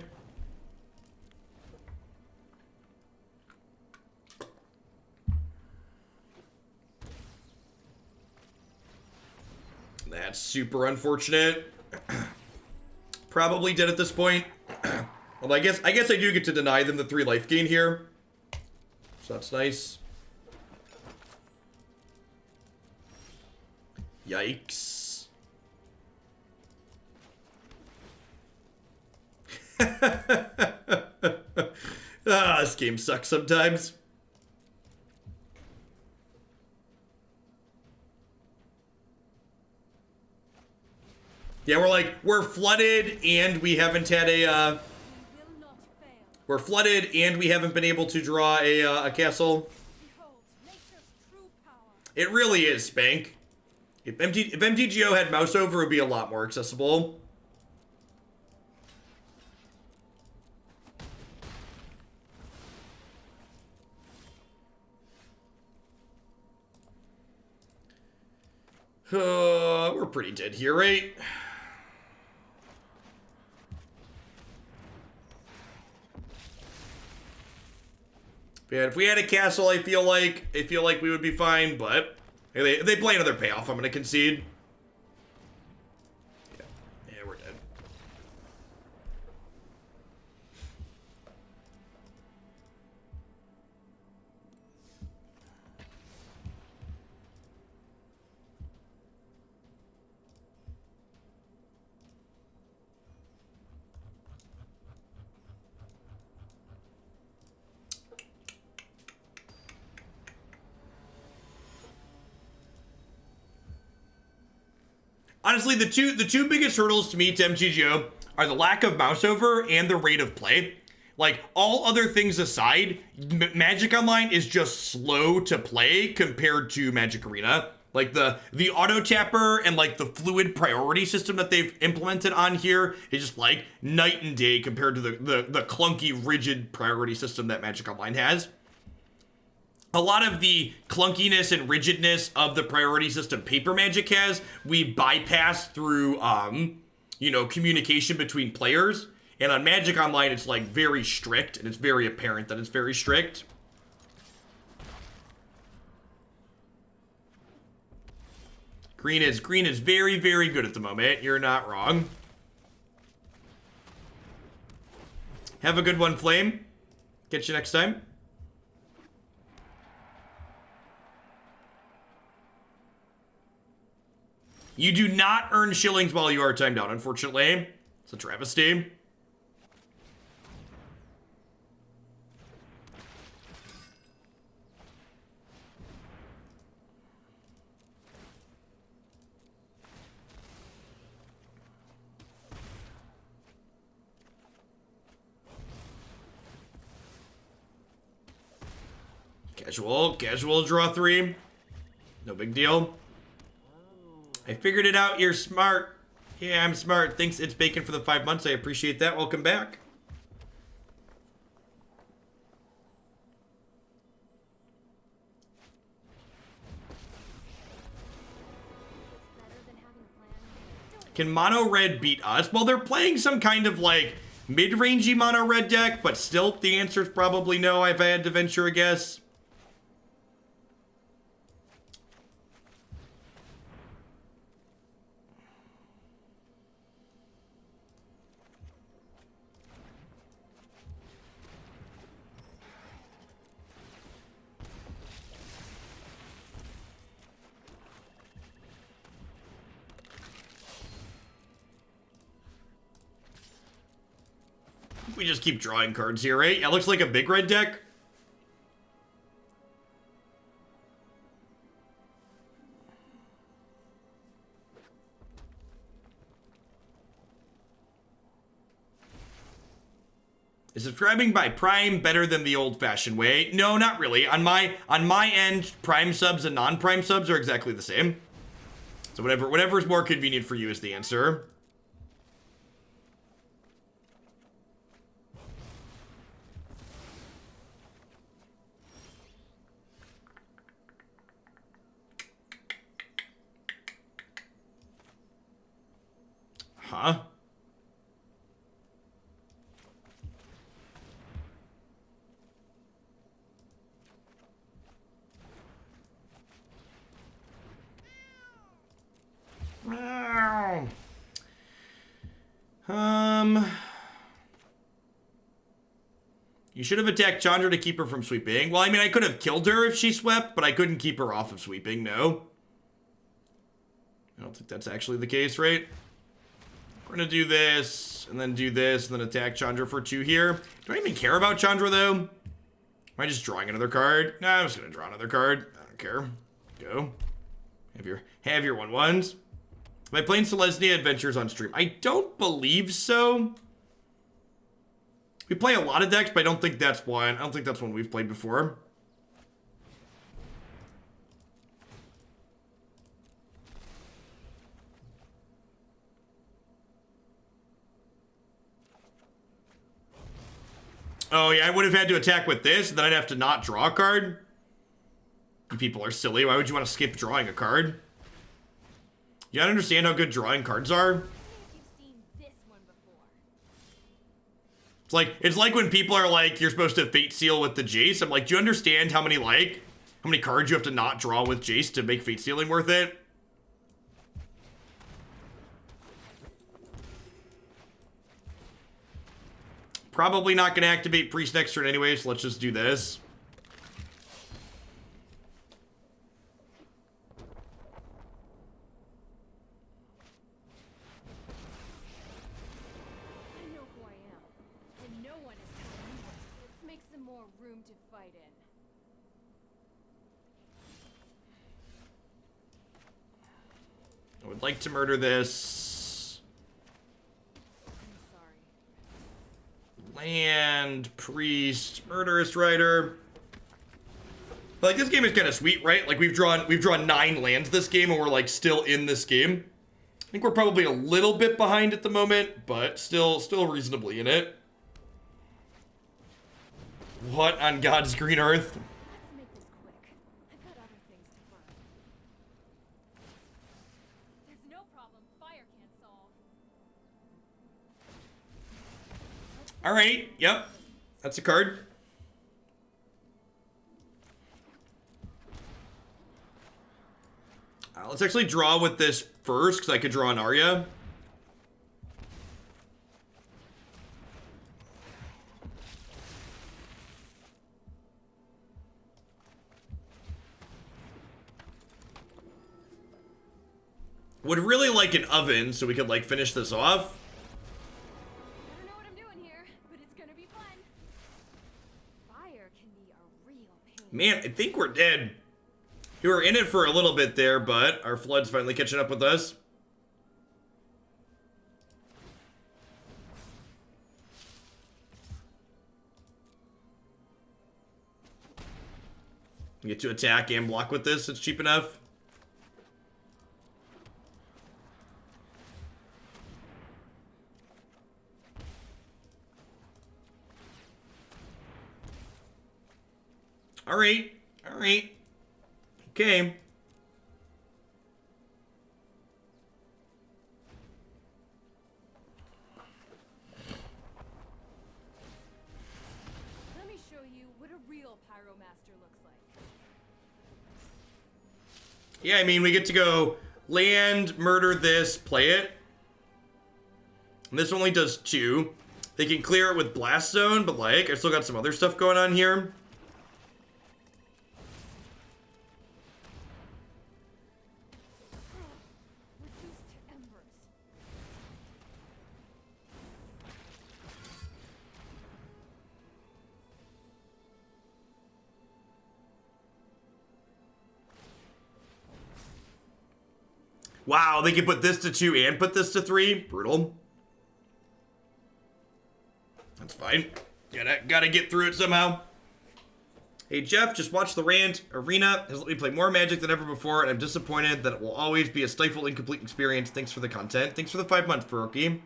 That's super unfortunate. Probably dead at this point. Well, I guess I do get to deny them the 3 life gain here. So that's nice. Yikes. This game sucks sometimes. Yeah, we're flooded and we haven't had a, we're flooded and we haven't been able to draw a castle. It really is, Spank. If MTGO had mouse over, it would be a lot more accessible. We're pretty dead here, right? Yeah, if we had a castle, I feel like we would be fine, but if they play another payoff, I'm gonna concede. Yeah, we're dead. Honestly, the two biggest hurdles to me to MTGO are the lack of mouse over and the rate of play. Like, all other things aside, Magic Online is just slow to play compared to Magic Arena. Like, the auto tapper and, like, the fluid priority system that they've implemented on here is just, like, night and day compared to the clunky, rigid priority system that Magic Online has. A lot of the clunkiness and rigidness of the priority system Paper Magic has, we bypass through, you know, communication between players. And on Magic Online, it's, like, very strict, and it's very apparent that it's very strict. Green is very, very good at the moment. You're not wrong. Have a good one, Flame. Get you next time. You do not earn shillings while you are timed out, unfortunately. It's a travesty. Casual draw 3. No big deal. I figured it out. You're smart. Yeah, I'm smart. Thanks, It's Bacon, for the 5 months. I appreciate that. Welcome back. Can mono red beat us? Well, they're playing some kind of like mid-rangey mono red deck, but still the answer is probably no if I had to venture a guess. We just keep drawing cards here, right? Yeah, looks like a big red deck. Is subscribing by Prime better than the old-fashioned way? No, not really. On my end, Prime subs and non-Prime subs are exactly the same. So whatever is more convenient for you is the answer. Huh? You should have attacked Chandra to keep her from sweeping. Well, I mean, I could have killed her if she swept, but I couldn't keep her off of sweeping, no. I don't think that's actually the case, right? We're gonna do this, and then do this, and then attack Chandra for 2 here. Do I even care about Chandra, though? Am I just drawing another card? Nah, I'm just gonna draw another card. I don't care. Go. Have your 1/1s. Am I playing Selesnya Adventures on stream? I don't believe so. We play a lot of decks, but I don't think that's one. I don't think that's one we've played before. Oh, yeah, I would have had to attack with this, and then I'd have to not draw a card. You people are silly. Why would you want to skip drawing a card? You gotta understand how good drawing cards are. It's like when people are like, you're supposed to Fate Seal with the Jace. I'm like, do you understand how many cards you have to not draw with Jace to make Fate Sealing worth it? Probably not gonna activate Priest next turn anyway, so let's just do this. would like to murder this. Land, priest, murderous rider. But, like, this game is kind of sweet, right? Like, we've drawn 9 lands this game, and we're like still in this game. I think we're probably a little bit behind at the moment, but still reasonably in it. What on God's green earth? Let's make this quick. I've got other things to burn. There's no problem fire can't solve. All right, yep, that's a card. Let's actually draw with this first, because I could draw an Arya. Would really like an oven, so we could, like, finish this off. I don't know what I'm doing here, but it's gonna be fun. Fire can be a real pain. Man, I think we're dead. We were in it for a little bit there, but our flood's finally catching up with us. We get to attack and block with this, it's cheap enough. All right, all right. Okay. Let me show you what a real pyromaster looks like. Yeah, I mean, we get to go land, murder this, play it. And this only does 2. They can clear it with Blast Zone, but, like, I still got some other stuff going on here. Reduced to embers. Wow, they can put this to 2 and put this to 3. Brutal. That's fine. Gotta get through it somehow. Hey Jeff, just watched the rant. Arena has let me play more Magic than ever before, and I'm disappointed that it will always be a stifled, incomplete experience. Thanks for the content. Thanks for the 5 months, Peroki.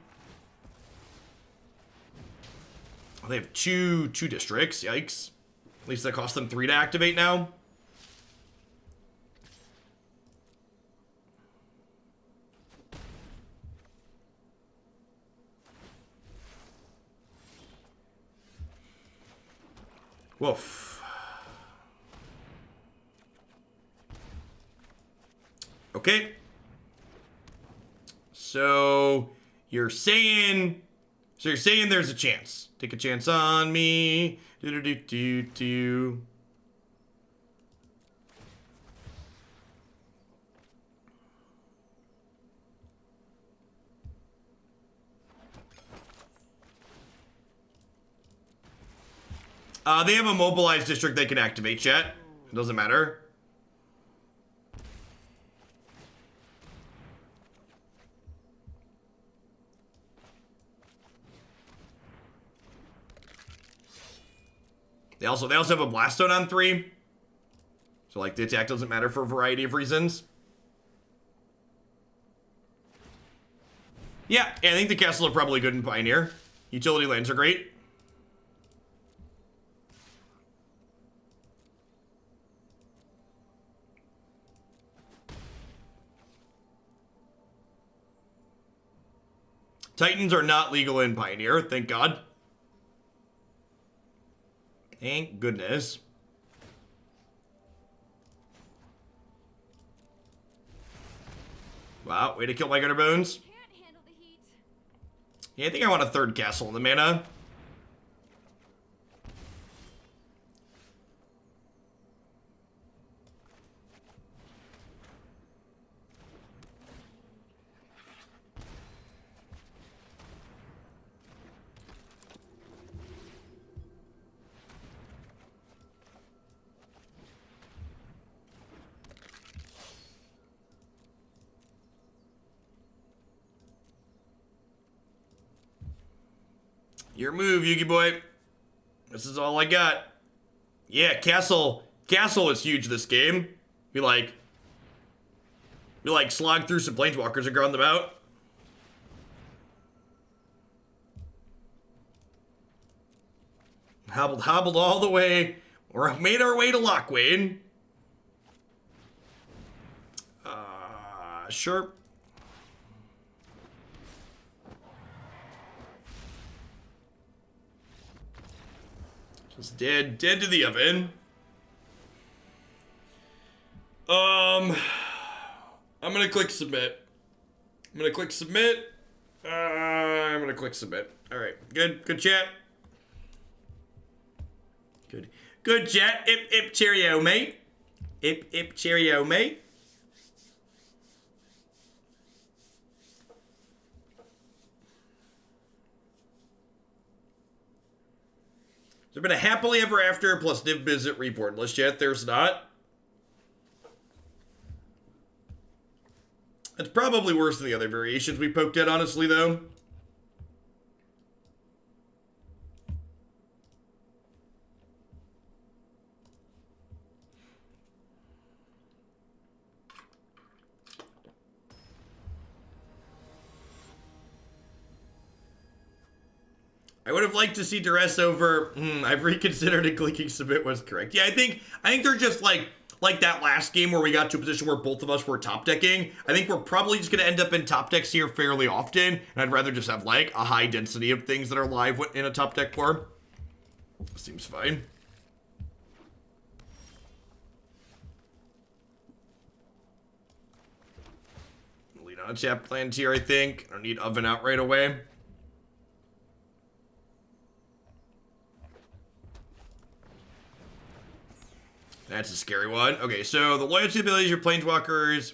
Oh, they have two districts. Yikes. At least that cost them 3 to activate now. Woof. Okay. So you're saying there's a chance. Take a chance on me. Do do do do. They have a mobilized district they can activate yet. It doesn't matter. They also have a Blast Zone on 3. So, like, the attack doesn't matter for a variety of reasons. Yeah, I think the castles are probably good in Pioneer. Utility lands are great. Titans are not legal in Pioneer, thank God. Thank goodness. Wow, way to kill my Gutterbones. Can't handle the heat. Yeah, I think I want a 3rd castle in the mana. Your move, Yugi boy. This is all I got. Yeah, Castle is huge this game. We slog through some planeswalkers and ground them out. Hobbled all the way. Or made our way to Locthwain. Sure. Just dead to the oven. I'm gonna click submit. I'm gonna click submit. All right, good chat. Good chat. Ip cheerio, mate. Ip cheerio, mate. There's been a happily ever after plus Niv Visit report. Let's chat. There's not. It's probably worse than the other variations we poked at, honestly, though. I would have liked to see Duress over. I've reconsidered and clicking submit was correct. Yeah, I think they're just like that last game where we got to a position where both of us were top decking. I think we're probably just going to end up in top decks here fairly often, and I'd rather just have like a high density of things that are live in a top deck form. Seems fine. Lead on a chat plans here, I think. I don't need oven out right away. That's a scary one. Okay, so the loyalty abilities of your planeswalkers,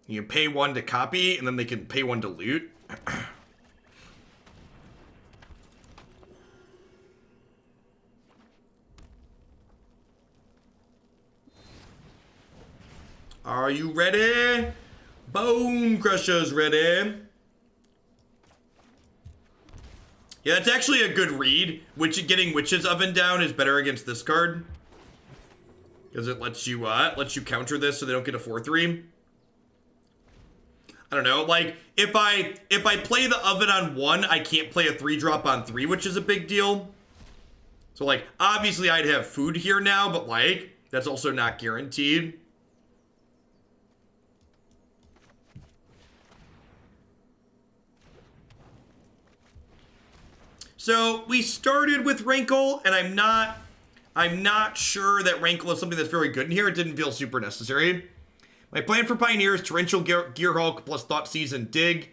you can pay 1 to copy, and then they can pay 1 to loot. Are you ready? Bone Crusher's ready. Yeah, that's actually a good read. Getting Witch's Oven down is better against this card. Because it lets you counter this so they don't get a 4/3. I don't know, like, if I play the oven on 1, I can't play a 3-drop on 3, which is a big deal. So, like, obviously I'd have food here now, but, like, that's also not guaranteed. So, we started with Rankle, and I'm not sure that Rankle is something that's very good in here. It didn't feel super necessary. My plan for Pioneer is Torrential Gearhulk plus Thoughtseize and Dig.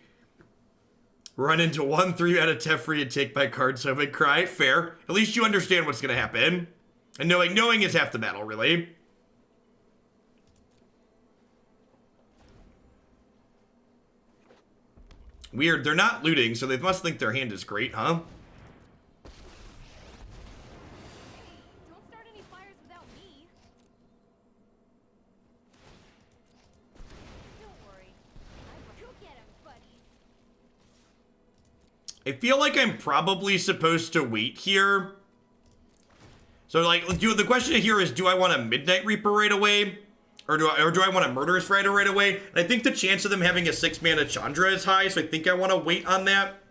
Run into 1/3 out of Teferi and take my card so I cry. Fair. At least you understand what's going to happen. And knowing is half the battle, really. Weird. They're not looting, so they must think their hand is great, huh? I feel like I'm probably supposed to wait here. So, like, the question here is, do I want a Midnight Reaper right away? Or do I want a Murderous Rider right away? And I think the chance of them having a 6-mana Chandra is high, so I think I want to wait on that.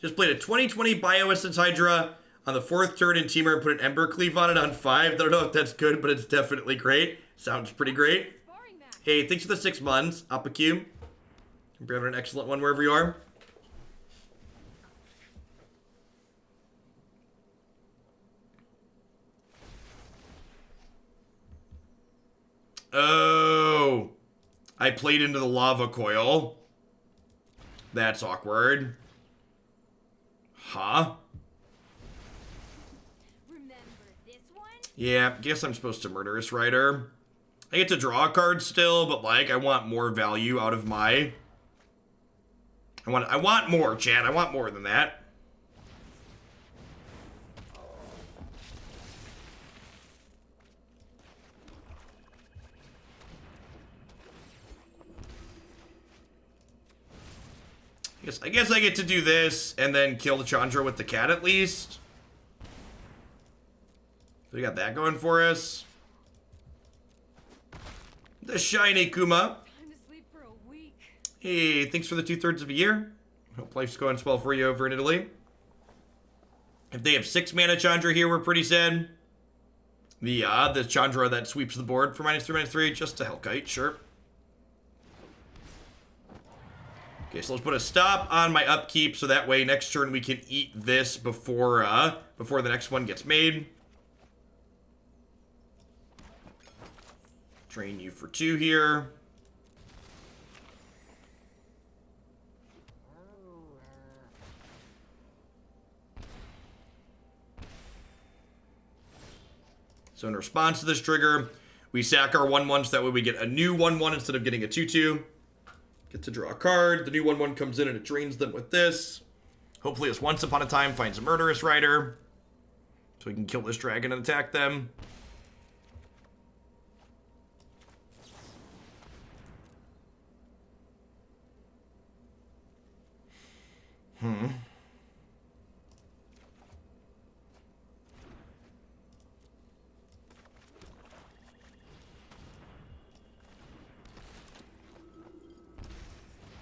Just played a 2020 Bioessence Hydra on the 4th turn in Teamer and put an Ember Cleave on it on 5. I don't know if that's good, but it's definitely great. Sounds pretty great. Hey, thanks for the 6 months, Apacube. You're having an excellent one wherever you are. Oh, I played into the lava coil. That's awkward. Huh? Yeah, guess I'm supposed to Murderous Rider. I get to draw a card still, but like I want more value out of my. I want more, chat. I want more than that. I guess I get to do this and then kill the Chandra with the cat at least. So we got that going for us. The shiny Kuma. Time to sleep for a week. Hey, thanks for the 2/3 of a year. Hope life's going swell for you over in Italy. If they have 6 mana Chandra here, we're pretty sad. The Chandra that sweeps the board for -3/-3, just a Hellkite, sure. Okay, so let's put a stop on my upkeep so that way next turn we can eat this before the next one gets made. Drain you for 2 here. So in response to this trigger, we sack our 1/1 so that way we get a new 1/1 instead of getting a 2/2. Get to draw a card. The new 1/1 comes in and it drains them with this. Hopefully this Once Upon a Time finds a Murderous Rider. So we can kill this dragon and attack them.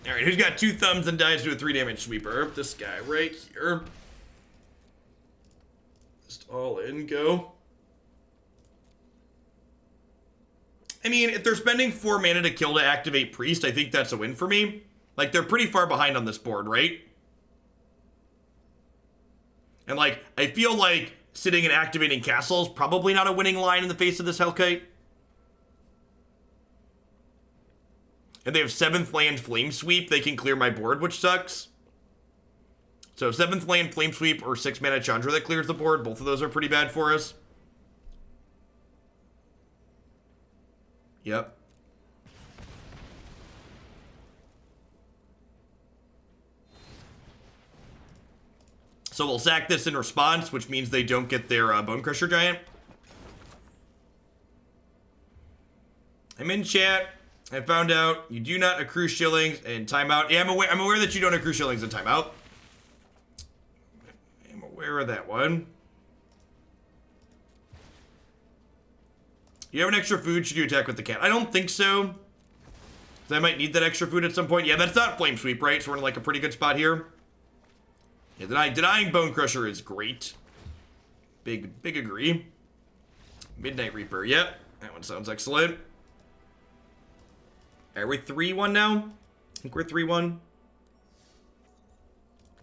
Alright, who's got 2 thumbs and dies to a 3 damage sweeper? This guy right here. Just all in, go. I mean, if they're spending 4 mana to kill to activate Priest, I think that's a win for me. Like, they're pretty far behind on this board, right? And, like, I feel like sitting and activating Castle is probably not a winning line in the face of this Hellkite. And they have 7th land Flame Sweep. They can clear my board, which sucks. So 7th land Flame Sweep or 6 mana Chandra that clears the board. Both of those are pretty bad for us. Yep. So we'll sack this in response, which means they don't get their Bone Crusher Giant. I'm in chat. I found out you do not accrue shillings in timeout. Yeah, I'm aware that you don't accrue shillings in timeout. I'm aware of that one. You have an extra food, should you attack with the cat? I don't think so. So I might need that extra food at some point. Yeah, that's not Flame Sweep, right? So we're in like a pretty good spot here. Yeah, denying Bone Crusher is great. Big agree. Midnight Reaper, yep. That one sounds excellent. Are we 3-1 now? I think we're 3-1.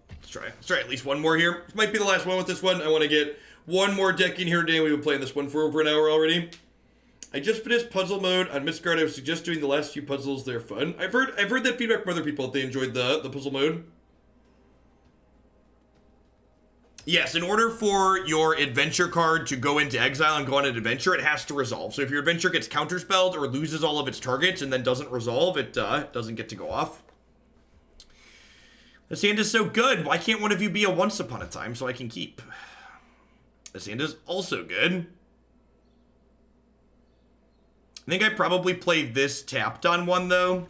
Let's try at least one more here. This might be the last one with this one. I want to get one more deck in here today. We've been playing this one for over an hour already. I just finished puzzle mode on Mistguard. I would suggest doing the last few puzzles. They're fun. I've heard that feedback from other people that they enjoyed the puzzle mode. Yes, in order for your adventure card to go into exile and go on an adventure, it has to resolve. So if your adventure gets counterspelled or loses all of its targets and then doesn't resolve, it doesn't get to go off. This hand is so good. Why can't one of you be a Once Upon a Time so I can keep? This hand is also good. I think I probably play this tapped on one, though.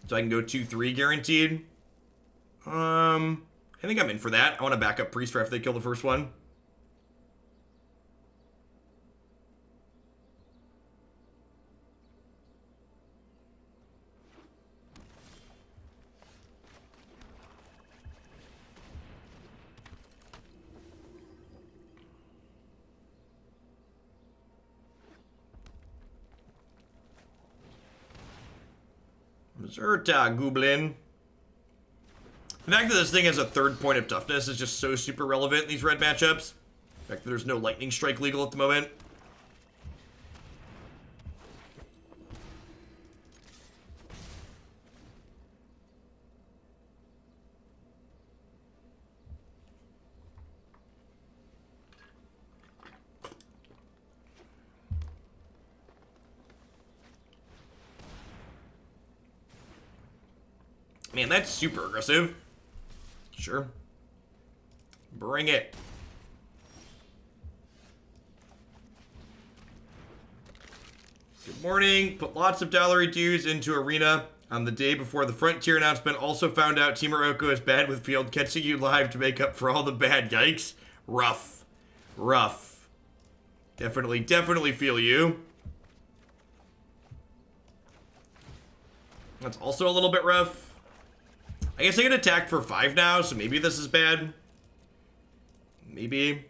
So I can go 2-3 guaranteed. I think I'm in for that. I want to back up Priest for after they kill the first one. Zerta, Goblin. The fact that this thing has a 3rd point of toughness is just so super relevant in these red matchups. The fact that there's no Lightning Strike legal at the moment. Man, that's super aggressive. Sure. Bring it. Good morning. Put lots of dollary dues into Arena on the day before the Frontier announcement. Also found out Team Morocco is bad with field catching you live to make up for all the bad. Yikes. Rough. Rough. Definitely feel you. That's also a little bit rough. I guess I get attacked for 5 now, so maybe this is bad. Maybe.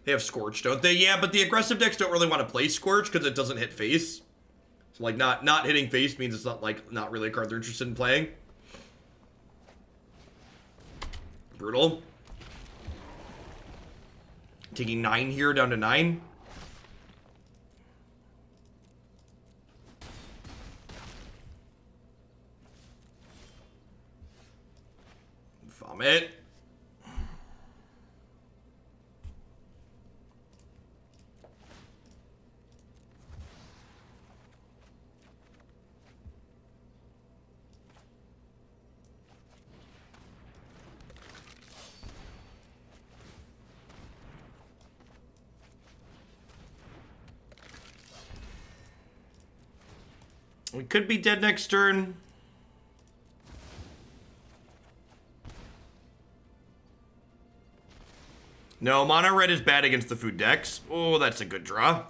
They have Scorch, don't they? Yeah, but the aggressive decks don't really want to play Scorch because it doesn't hit face. So, like, not hitting face means it's not, like, not really a card they're interested in playing. Brutal. Taking 9 here, down to 9. Vomit. We could be dead next turn. No, mono red is bad against the food decks. Oh, that's a good draw.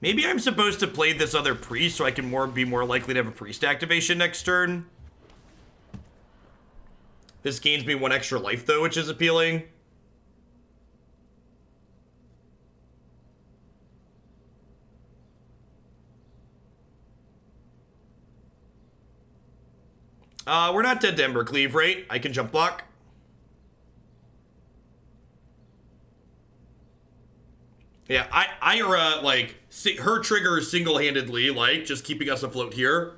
Maybe I'm supposed to play this other priest so I can be more likely to have a priest activation next turn. This gains me 1 extra life though, which is appealing. We're not dead to Embercleave, right? I can jump block. Yeah, Ayara, like, her trigger is single-handedly, like, just keeping us afloat here.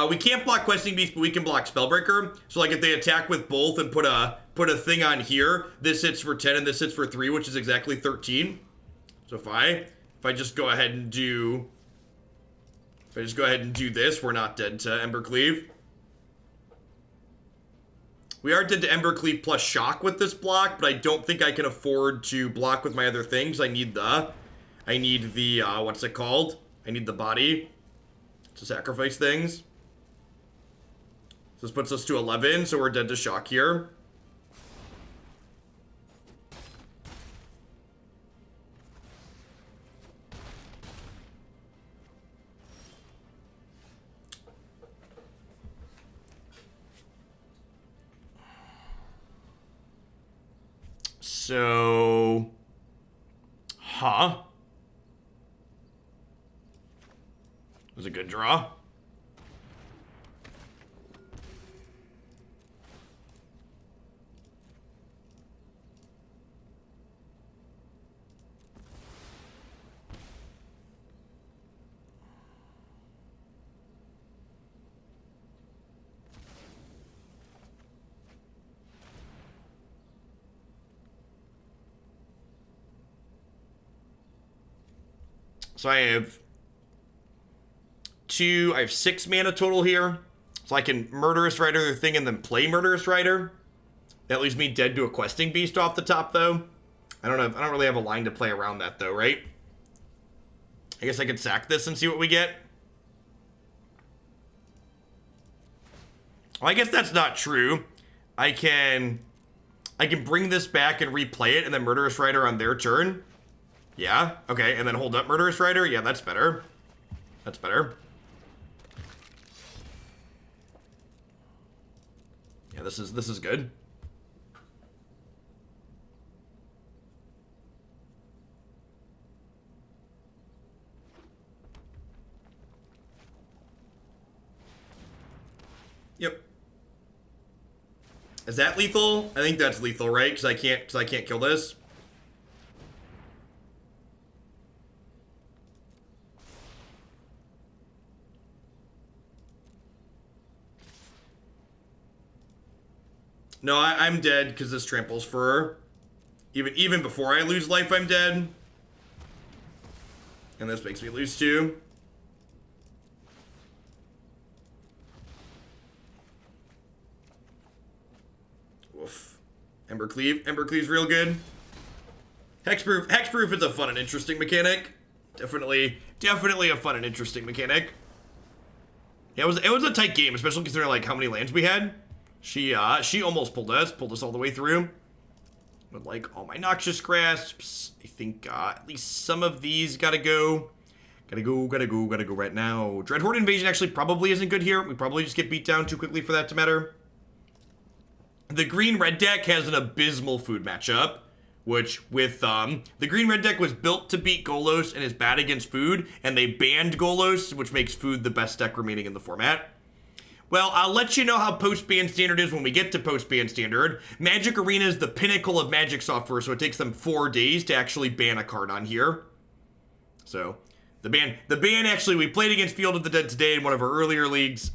We can't block Questing Beast, but we can block Spellbreaker. So, like, if they attack with both and put a thing on here, this hits for 10 and this hits for 3, which is exactly 13. So if I just go ahead and do... If I just go ahead and do this, we're not dead to Embercleave. We are dead to Embercleave plus Shock with this block, but I don't think I can afford to block with my other things. I need the, what's it called? I need the body to sacrifice things. So this puts us to 11, so we're dead to Shock here. So, that was a good draw. So I have 6 mana total here. So I can Murderous Rider the thing and then play Murderous Rider. That leaves me dead to a Questing Beast off the top, though. I don't really have a line to play around that, though, right? I guess I could sack this and see what we get. Well, I guess that's not true. I can bring this back and replay it and then Murderous Rider on their turn. Yeah, okay, and then hold up Murderous Rider? Yeah, that's better. That's better. Yeah, this is good. Yep. Is that lethal? I think that's lethal, right? Because I can't kill this. No, I'm dead because this tramples for her. Even before I lose life, I'm dead. And this makes me lose too. Woof. Embercleave. Embercleave's real good. Hexproof. Hexproof is a fun and interesting mechanic. Definitely a fun and interesting mechanic. Yeah, it was a tight game, especially considering like how many lands we had. She almost pulled us all the way through. But like all my Noxious Grasps, I think at least some of these gotta go. Gotta go right now. Dreadhorde Invasion actually probably isn't good here. We probably just get beat down too quickly for that to matter. The green-red deck has an abysmal food matchup, which with, the green-red deck was built to beat Golos and is bad against food, and they banned Golos, which makes food the best deck remaining in the format. Well, I'll let you know how post-ban standard is when we get to post-ban standard. Magic Arena is the pinnacle of Magic software, so it takes them 4 days to actually ban a card on here. So, the ban actually, we played against Field of the Dead today in one of our earlier leagues.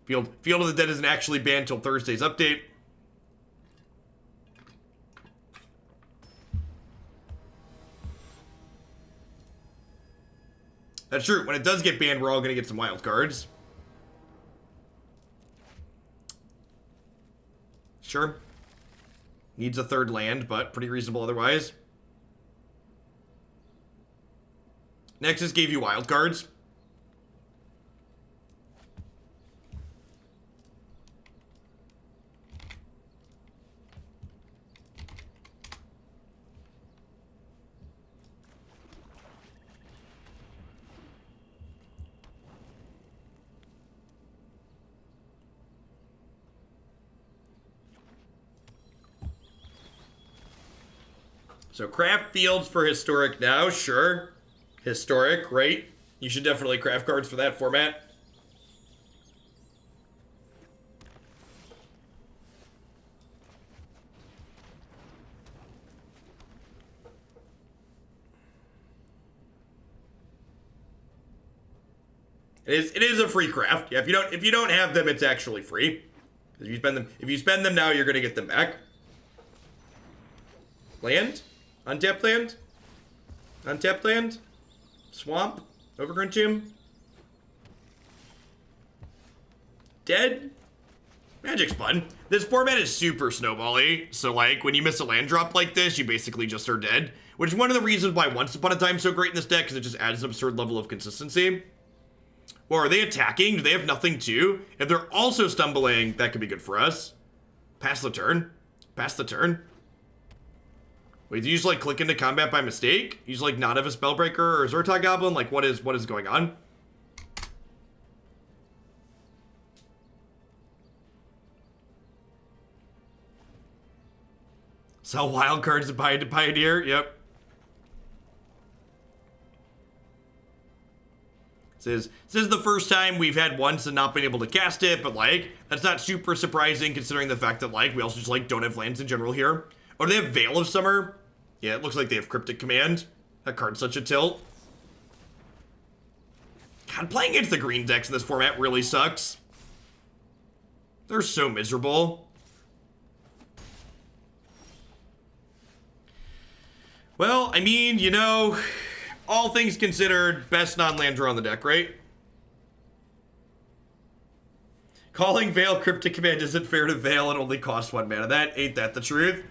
Field of the Dead isn't actually banned until Thursday's update. That's true. When it does get banned, we're all going to get some wild cards. Sure. Needs a third land, but pretty reasonable otherwise. Nexus gave you wild cards. So craft fields for historic now, sure. Historic, right? You should definitely craft cards for that format. It is a free craft. Yeah, if you don't have them, it's actually free. If you spend them now, you're gonna get them back. Land? Untapped land? Untapped land? Swamp? Overgrown Tomb? Dead? Magic's fun. This format is super snowball-y, so like, when you miss a land drop like this, you basically just are dead. Which is one of the reasons why Once Upon a Time's so great in this deck, because it just adds an absurd level of consistency. Or are they attacking? Do they have nothing too? If they're also stumbling, that could be good for us. Pass the turn. Pass the turn. Wait, do you just like click into combat by mistake? You just like not have a Spellbreaker or Zertog Goblin? Like what is going on? Sell wild cards to Pioneer? Yep. This is the first time we've had once and not been able to cast it, but like, that's not super surprising considering the fact that like, we also just like don't have lands in general here. Oh, do they have Veil of Summer? Yeah, it looks like they have Cryptic Command. That card's such a tilt. God, playing against the green decks in this format really sucks. They're so miserable. Well, I mean, you know, all things considered, best non-land draw on the deck, right? Calling Veil Cryptic Command isn't fair to Veil and only costs 1 mana. Ain't that the truth?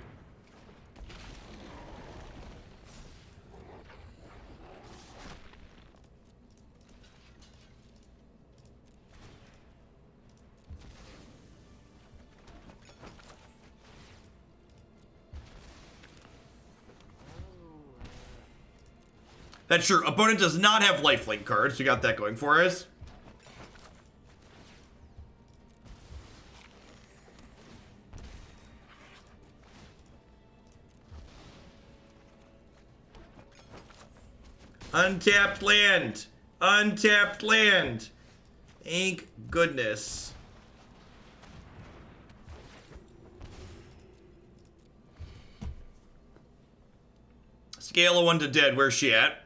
That's true. Opponent does not have lifelink cards. We got that going for us. Untapped land. Untapped land. Thank goodness. Scale of 1 to dead. Where's she at?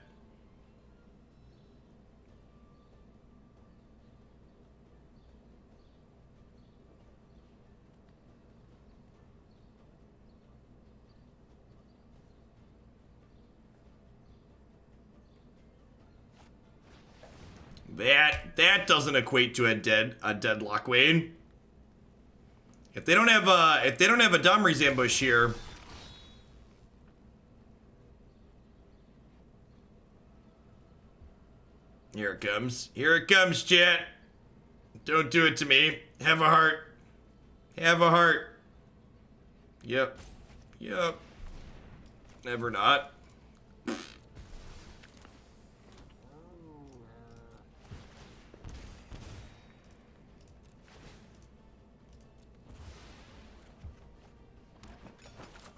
That doesn't equate to a dead Locthwain. If they don't have a Domri's ambush here. Here it comes. Here it comes, chat. Don't do it to me. Have a heart. Have a heart. Yep. Yep. Never not.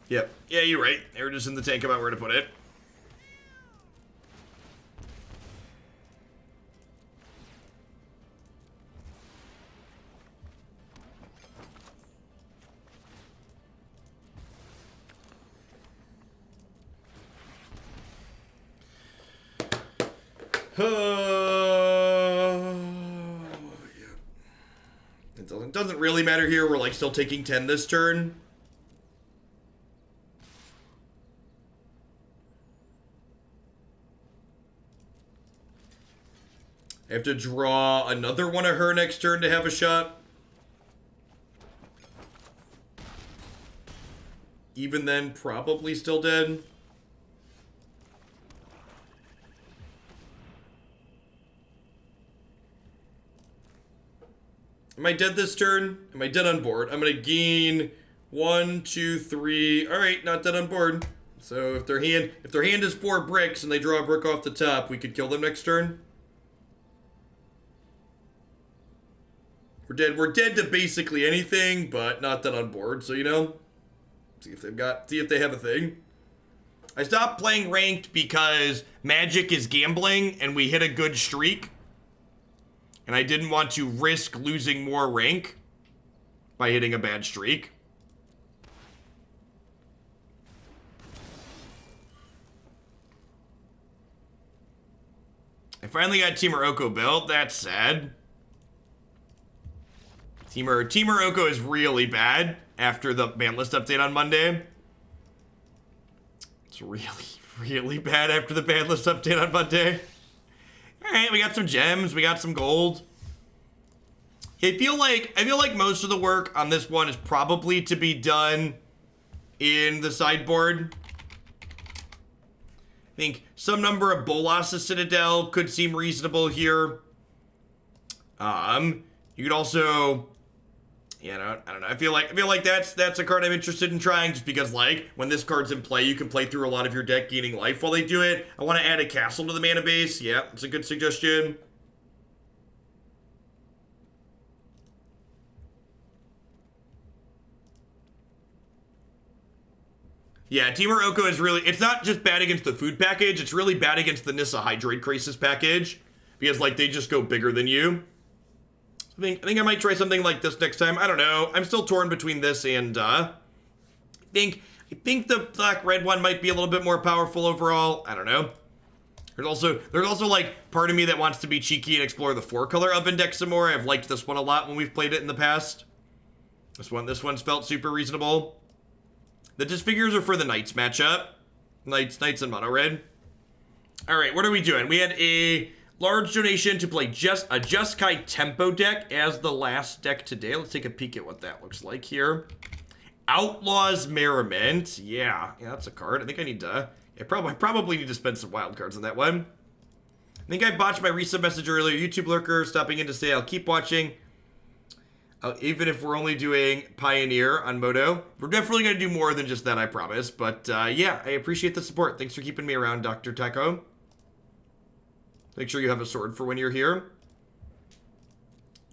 Yep. Yeah, you're right. They were just in the tank about where to put it. It doesn't really matter here. We're like still taking 10 this turn. I have to draw another one of her next turn to have a shot. Even then, probably still dead. Am I dead this turn? Am I dead on board? I'm gonna gain 1, 2, 3. All right, not dead on board. So if their hand is 4 bricks and they draw a brick off the top, we could kill them next turn. We're dead to basically anything, but not dead on board. So you know, see if they have a thing. I stopped playing ranked because Magic is gambling, and we hit a good streak. And I didn't want to risk losing more rank by hitting a bad streak. I finally got Teamer Oko built. That's sad. Teamer Oko is really bad after the ban list update on Monday. It's really, really bad after the ban list update on Monday. Alright, we got some gems, we got some gold. I feel like most of the work on this one is probably to be done in the sideboard. I think some number of Bolas of Citadel could seem reasonable here. You could also, I don't know. I feel like that's a card I'm interested in trying, just because like when this card's in play, you can play through a lot of your deck gaining life while they do it. I want to add a castle to the mana base. Yeah, it's a good suggestion. Yeah, Teamer Oko is really, it's not just bad against the food package, it's really bad against the Nissa Hydrate Crisis package, because like they just go bigger than you. I think I might try something like this next time. I don't know. I'm still torn between this and I think the black-red one might be a little bit more powerful overall. I don't know. There's also like part of me that wants to be cheeky and explore the 4-color Oven deck some more. I've liked this one a lot when we've played it in the past. This one's felt super reasonable. The Disfigures are for the Knights matchup. Knights and mono red. Alright, what are we doing? We had a large donation to play a Jeskai Tempo deck as the last deck today. Let's take a peek at what that looks like here. Outlaws Merriment. Yeah, that's a card. I think I need to, I probably need to spend some wild cards on that one. I think I botched my resub message earlier. YouTube lurker stopping in to say I'll keep watching. Even if we're only doing Pioneer on Moto. We're definitely going to do more than just that, I promise. But yeah, I appreciate the support. Thanks for keeping me around, Dr. Taco. Make sure you have a sword for when you're here.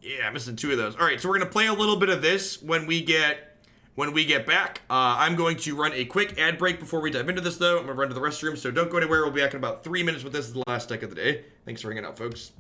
Yeah, I'm missing 2 of those. All right, so we're going to play a little bit of this when we get back. I'm going to run a quick ad break before we dive into this, though. I'm going to run to the restroom, so don't go anywhere. We'll be back in about 3 minutes with this. This is the last deck of the day. Thanks for hanging out, folks.